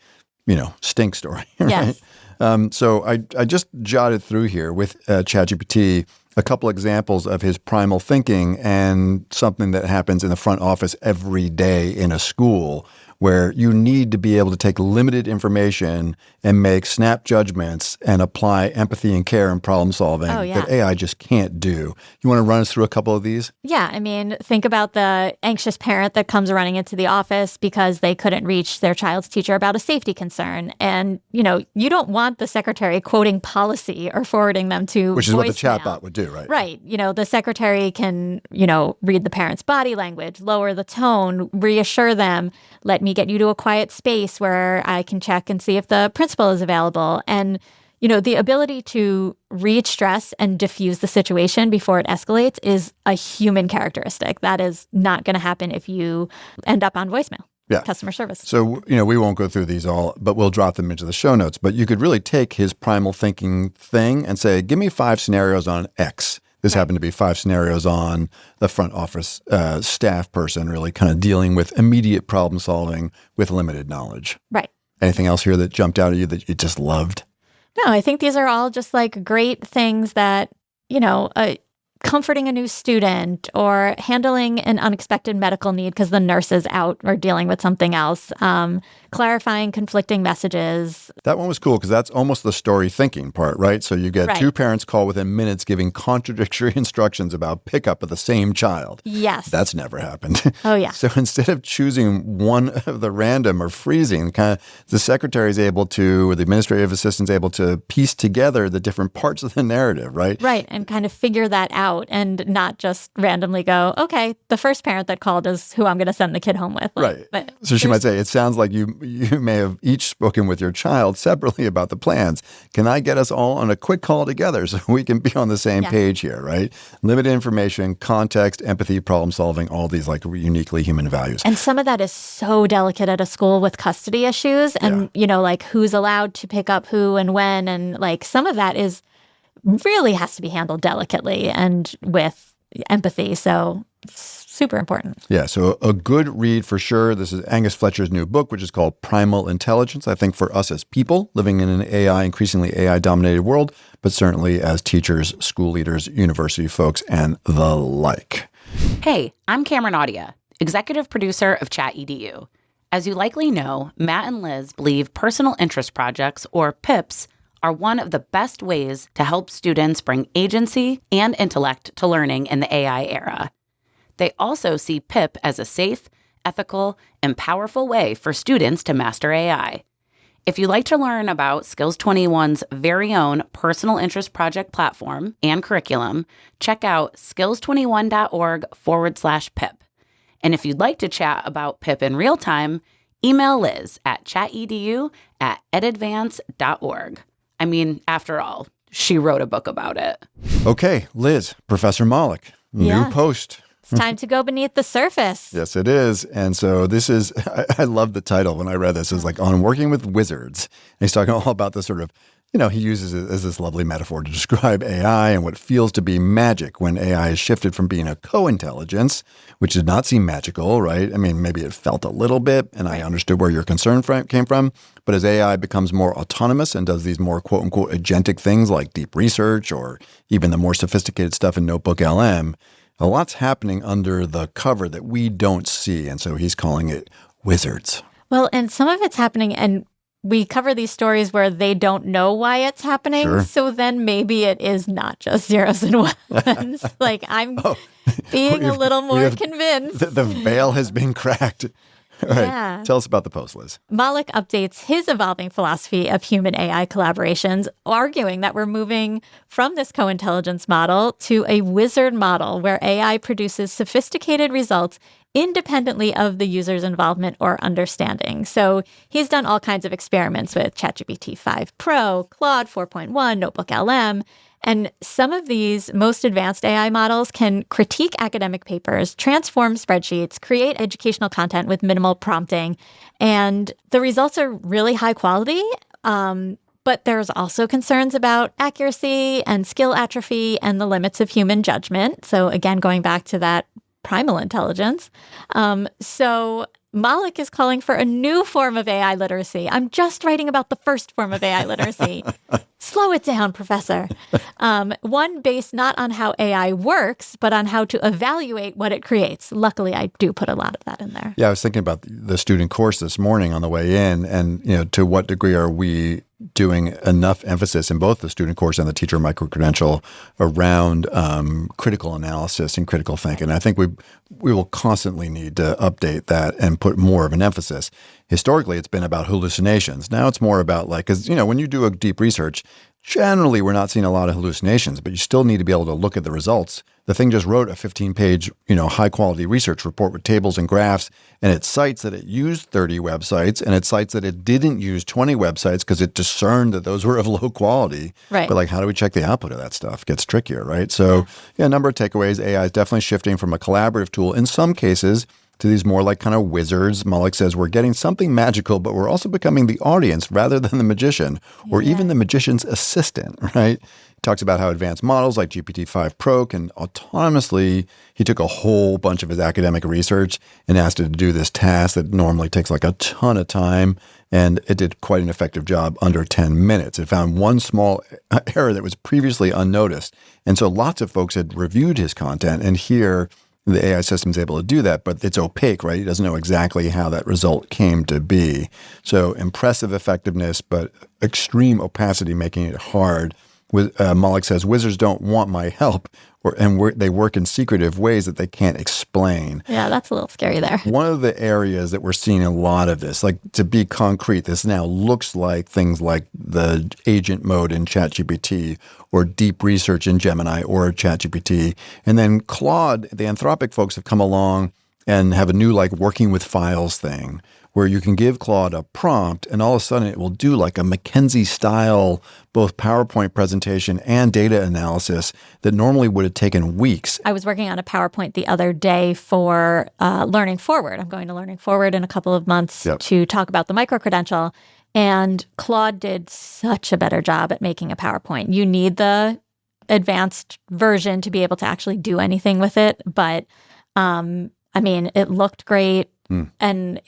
stink story. Right? Yes. So I just jotted through here with ChatGPT a couple examples of his primal thinking and something that happens in the front office every day in a school where you need to be able to take limited information and make snap judgments and apply empathy and care and problem solving that AI just can't do. You want to run us through a couple of these? Yeah. I mean, think about the anxious parent that comes running into the office because they couldn't reach their child's teacher about a safety concern. And, you don't want the secretary quoting policy or forwarding them to Which is voicemail. what the chatbot would do, right? Right. The secretary can, read the parent's body language, lower the tone, reassure them, let me get you to a quiet space where I can check and see if the principal is available. And, the ability to read stress and diffuse the situation before it escalates is a human characteristic. That is not going to happen if you end up on voicemail. Yeah. Customer service. So, we won't go through these all, but we'll drop them into the show notes. But you could really take his primal thinking thing and say, give me 5 scenarios on X. This happened to be 5 scenarios on the front office staff person, really kind of dealing with immediate problem solving with limited knowledge. Right. Anything else here that jumped out at you that you just loved? No, I think these are all just like great things that, comforting a new student or handling an unexpected medical need because the nurse is out or dealing with something else, clarifying conflicting messages. That one was cool because that's almost the story thinking part, right? So you get 2 parents call within minutes giving contradictory instructions about pickup of the same child. Yes. That's never happened. Oh, yeah. So instead of choosing one of the random or freezing, kind of the secretary is able to, or the administrative assistant is able to piece together the different parts of the narrative, right? Right. And kind of figure that out and not just randomly go, okay, the first parent that called is who I'm going to send the kid home with. Right. So she might say, it sounds like you may have each spoken with your child separately about the plans. Can I get us all on a quick call together so we can be on the same page here, right? Limited information, context, empathy, problem solving, all these like uniquely human values. And some of that is so delicate at a school with custody issues and, like who's allowed to pick up who and when. And like some of that is really has to be handled delicately and with empathy. So it's super important. Yeah. So a good read for sure. This is Angus Fletcher's new book, which is called Primal Intelligence. I think for us as people living in an increasingly AI dominated world, but certainly as teachers, school leaders, university folks, and the like. Hey, I'm Cameron Audia, executive producer of ChatEDU. As you likely know, Matt and Liz believe personal interest projects, or PIPs, are one of the best ways to help students bring agency and intellect to learning in the AI era. They also see PIP as a safe, ethical, and powerful way for students to master AI. If you'd like to learn about Skills 21's very own personal interest project platform and curriculum, check out skills21.org/PIP. And if you'd like to chat about PIP in real time, email Liz at chatedu@edadvance.org. I mean, after all, she wrote a book about it. Okay, Liz, Professor Malik, new post. It's time to go beneath the surface. Yes, it is. And so this is, I love the title when I read this. It's like on working with wizards. And he's talking all about the sort of, he uses it as this lovely metaphor to describe AI and what feels to be magic when AI is shifted from being a co-intelligence, which did not seem magical, right? I mean, maybe it felt a little bit, and I understood where your concern came from. But as AI becomes more autonomous and does these more quote-unquote agentic things like deep research or even the more sophisticated stuff in Notebook LM, a lot's happening under the cover that we don't see. And so he's calling it wizards. Well, and some of it's happening, and we cover these stories where they don't know why it's happening. Sure. So then maybe it is not just zeros and ones. Like I'm being a little more convinced. The veil has been cracked. All right. Yeah. Tell us about the post, Liz. Malik updates his evolving philosophy of human AI collaborations, arguing that we're moving from this co-intelligence model to a wizard model where AI produces sophisticated results independently of the user's involvement or understanding. So he's done all kinds of experiments with ChatGPT 5 Pro, Claude 4.1, Notebook LM, and some of these most advanced AI models can critique academic papers, transform spreadsheets, create educational content with minimal prompting, and the results are really high quality. But there's also concerns about accuracy and skill atrophy and the limits of human judgment. So again, going back to that primal intelligence. So Malik is calling for a new form of AI literacy. I'm just writing about the first form of AI literacy. Slow it down, Professor. One based not on how AI works, but on how to evaluate what it creates. Luckily, I do put a lot of that in there. Yeah, I was thinking about the student course this morning on the way in, and to what degree are we doing enough emphasis in both the student course and the teacher micro-credential around critical analysis and critical thinking. I think we will constantly need to update that and put more of an emphasis. Historically, it's been about hallucinations. Now it's more about because, when you do a deep research, generally we're not seeing a lot of hallucinations, but you still need to be able to look at the results. The thing just wrote a 15-page, high-quality research report with tables and graphs, and it cites that it used 30 websites, and it cites that it didn't use 20 websites because it discerned that those were of low quality. Right. But how do we check the output of that stuff? It gets trickier, right? So, a number of takeaways. AI is definitely shifting from a collaborative tool in some cases to these more like kind of wizards. Malik says we're getting something magical, but we're also becoming the audience rather than the magician or even the magician's assistant, right? He talks about how advanced models like GPT-5 Pro can autonomously, he took a whole bunch of his academic research and asked it to do this task that normally takes a ton of time, and it did quite an effective job under 10 minutes. It found one small error that was previously unnoticed. And so lots of folks had reviewed his content, and here the AI system is able to do that, but it's opaque, right? He doesn't know exactly how that result came to be. So impressive effectiveness, but extreme opacity, making it hard. Malik says, wizards don't want my help, they work in secretive ways that they can't explain. Yeah, that's a little scary there. One of the areas that we're seeing a lot of this, to be concrete, this now looks like things like the agent mode in ChatGPT or deep research in Gemini or ChatGPT. And then Claude, the Anthropic folks have come along and have a new working with files thing where you can give Claude a prompt and all of a sudden it will do a McKinsey style, both PowerPoint presentation and data analysis that normally would have taken weeks. I was working on a PowerPoint the other day for Learning Forward. I'm going to Learning Forward in a couple of months to talk about the micro-credential. And Claude did such a better job at making a PowerPoint. You need the advanced version to be able to actually do anything with it. But it looked great and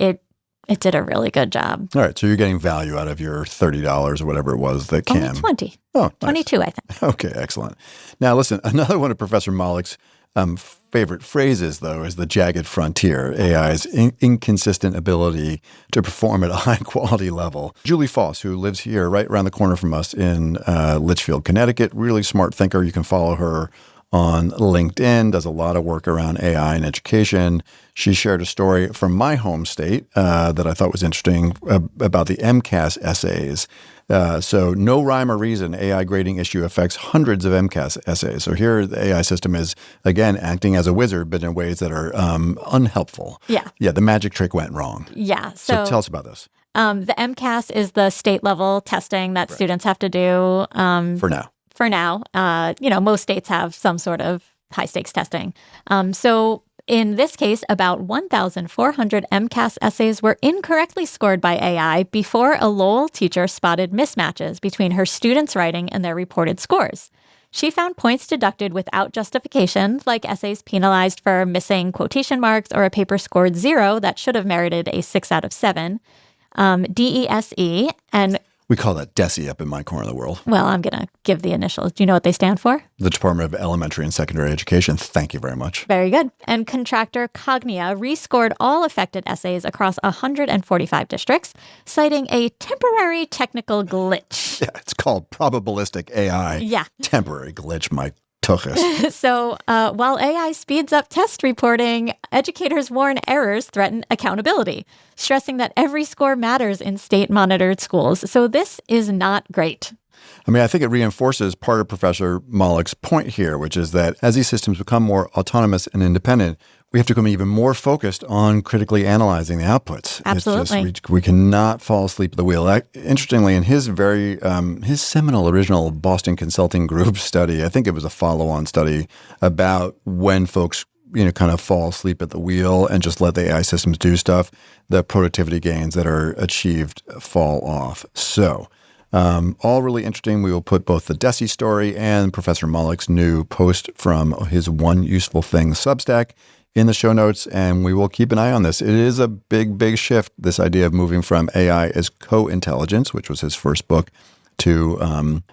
it did a really good job. All right. So you're getting value out of your $30 or whatever it was that came. Only 20. Oh, nice. 22, I think. Okay, excellent. Now, listen, another one of Professor Malik's favorite phrases, though, is the jagged frontier, AI's inconsistent ability to perform at a high-quality level. Julie Foss, who lives here right around the corner from us in Litchfield, Connecticut, really smart thinker. You can follow her on LinkedIn, does a lot of work around AI and education. She shared a story from my home state that I thought was interesting about the MCAS essays. So no rhyme or reason, AI grading issue affects hundreds of MCAS essays. So here the AI system is, again, acting as a wizard, but in ways that are unhelpful. Yeah. Yeah, the magic trick went wrong. Yeah. So tell us about this. The MCAS is the state level testing that students have to do. For now. for now. Most states have some sort of high stakes testing. So in this case, about 1,400 MCAS essays were incorrectly scored by AI before a Lowell teacher spotted mismatches between her students' writing and their reported scores. She found points deducted without justification, like essays penalized for missing quotation marks or a paper scored 0 that should have merited a 6 out of 7, DESE, and We call that DESE up in my corner of the world. well, I'm going to give the initials. Do you know what they stand for? The Department of Elementary and Secondary Education. Thank you very much. Very good. And contractor Cognia rescored all affected essays across 145 districts, citing a temporary technical glitch. Yeah, it's called probabilistic AI. Yeah. Temporary glitch, my tuchus. So while AI speeds up test reporting, educators warn errors threaten accountability, stressing that every score matters in state-monitored schools. So this is not great. I mean, I think it reinforces part of Professor Malick's point here, which is that as these systems become more autonomous and independent, we have to become even more focused on critically analyzing the outputs. Absolutely. It's just, we cannot fall asleep at the wheel. Interestingly, in his his seminal original Boston Consulting Group study, I think it was a follow-on study about when folks kind of fall asleep at the wheel and just let the AI systems do stuff, the productivity gains that are achieved fall off. So all really interesting. We will put both the DESE story and Professor Malick's new post from his One Useful Thing Substack in the show notes, and we will keep an eye on this. It is a big, big shift, this idea of moving from AI as co-intelligence, which was his first book, to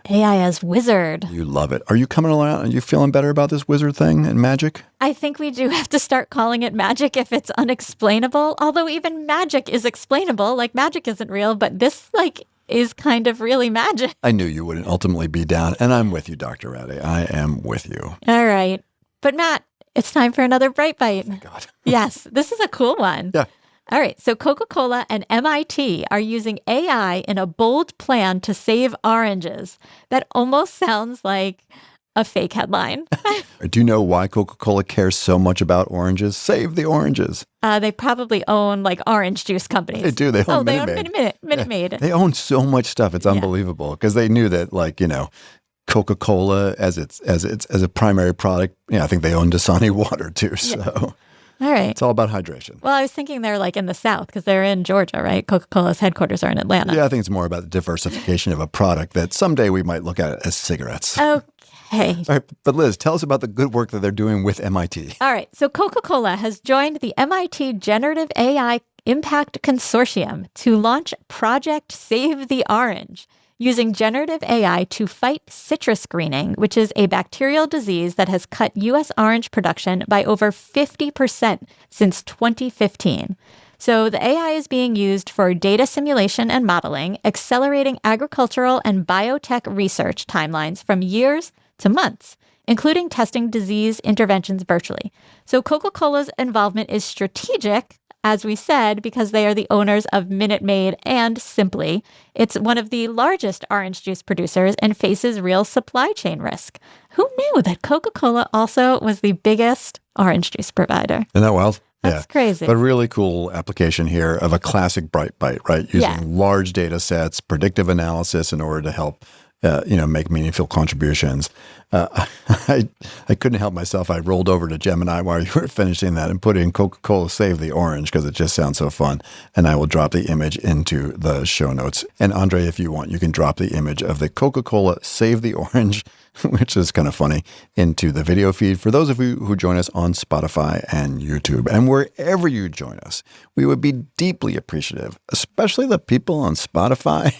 AI as wizard. You love it. Are you coming along? Are you feeling better about this wizard thing and magic? I think we do have to start calling it magic if it's unexplainable, although even magic is explainable. Like, magic isn't real, but this, is kind of really magic. I knew you wouldn't ultimately be down, and I'm with you, Dr. Ratty. I am with you. All right. But Matt, it's time for another Bright Bite. Thank God. Yes, this is a cool one. Yeah. All right. So Coca-Cola and MIT are using AI in a bold plan to save oranges. That almost sounds like a fake headline. Do you know why Coca-Cola cares so much about oranges? Save the oranges. They probably own orange juice companies. They do. They own Minute Minute Maid. Maid. Minute Maid. They own so much stuff. It's unbelievable because they knew that, Coca-Cola as a primary product. I think they own Dasani water too. So all right, it's all about hydration. Well, I was thinking they're in the South because they're in Georgia, right? Coca-Cola's headquarters are in Atlanta. Yeah, I think it's more about the diversification of a product that someday we might look at as cigarettes. Okay. All right, but Liz, tell us about the good work that they're doing with MIT. All right. So Coca-Cola has joined the MIT Generative AI Impact Consortium to launch Project Save the Orange, using generative AI to fight citrus greening, which is a bacterial disease that has cut U.S. orange production by over 50% since 2015. So the AI is being used for data simulation and modeling, accelerating agricultural and biotech research timelines from years to months, including testing disease interventions virtually. So Coca-Cola's involvement is strategic, as we said, because they are the owners of Minute Maid and Simply. It's one of the largest orange juice producers and faces real supply chain risk. Who knew that Coca-Cola also was the biggest orange juice provider? Isn't that wild? That's crazy. But really cool application here of a classic Bright Bite, right? Using large data sets, predictive analysis in order to help make meaningful contributions. I couldn't help myself. I rolled over to Gemini while you were finishing that and put in Coca-Cola Save the Orange because it just sounds so fun. And I will drop the image into the show notes. And Andre, if you want, you can drop the image of the Coca-Cola Save the Orange, which is kind of funny, into the video feed for those of you who join us on Spotify and YouTube. And wherever you join us, we would be deeply appreciative, especially the people on Spotify.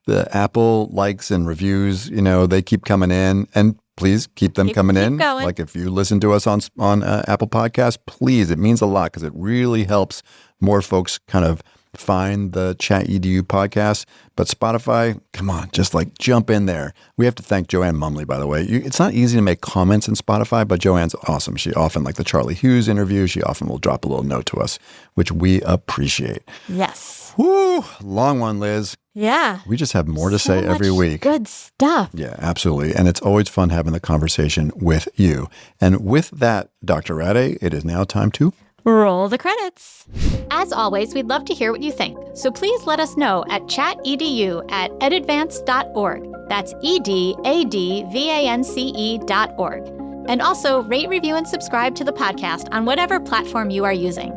The Apple likes and reviews, they keep coming in, and please keep them coming in. Going. Like if you listen to us on Apple Podcasts, please, it means a lot because it really helps more folks kind of find the Chat EDU podcast. But Spotify, come on, just jump in there. We have to thank Joanne Mumley, by the way. It's not easy to make comments in Spotify, but Joanne's awesome. She often, like the Charlie Hughes interview, she often will drop a little note to us, which we appreciate. Yes. Woo! Long one, Liz. Yeah. We just have more to say every week. Good stuff. Yeah, absolutely. And it's always fun having the conversation with you. And with that, Dr. Rade, it is now time to roll the credits. As always, we'd love to hear what you think. So please let us know at chatedu@edadvance.org. That's edadvance.org. And also rate, review, and subscribe to the podcast on whatever platform you are using.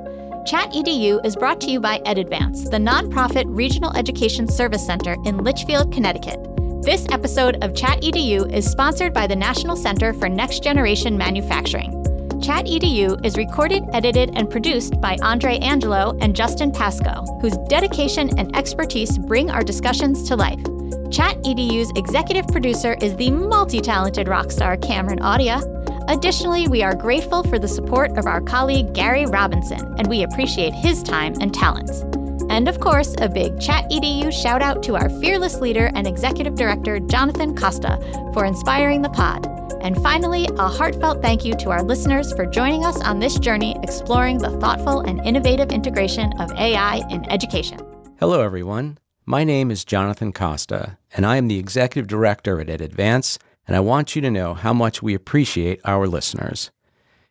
ChatEDU is brought to you by EdAdvance, the nonprofit regional education service center in Litchfield, Connecticut. This episode of ChatEDU is sponsored by the National Center for Next Generation Manufacturing. ChatEDU is recorded, edited, and produced by Andre Angelo and Justin Pascoe, whose dedication and expertise bring our discussions to life. ChatEDU's executive producer is the multi-talented rock star Cameron Audia. Additionally, we are grateful for the support of our colleague Gary Robinson, and we appreciate his time and talents. And of course, a big ChatEDU shout out to our fearless leader and executive director, Jonathan Costa, for inspiring the pod. And finally, a heartfelt thank you to our listeners for joining us on this journey exploring the thoughtful and innovative integration of AI in education. Hello, everyone. My name is Jonathan Costa, and I am the executive director at EdAdvance, and I want you to know how much we appreciate our listeners.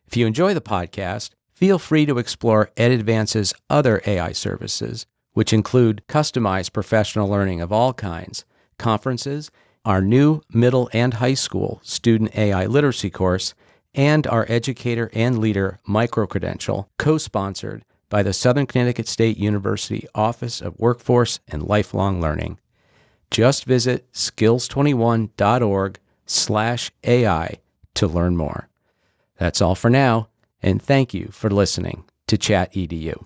If you enjoy the podcast, feel free to explore EdAdvance's other AI services, which include customized professional learning of all kinds, conferences, our new middle and high school student AI literacy course, and our educator and leader micro-credential, co-sponsored by the Southern Connecticut State University Office of Workforce and Lifelong Learning. Just visit skills21.org/AI to learn more. That's all for now, and thank you for listening to ChatEDU.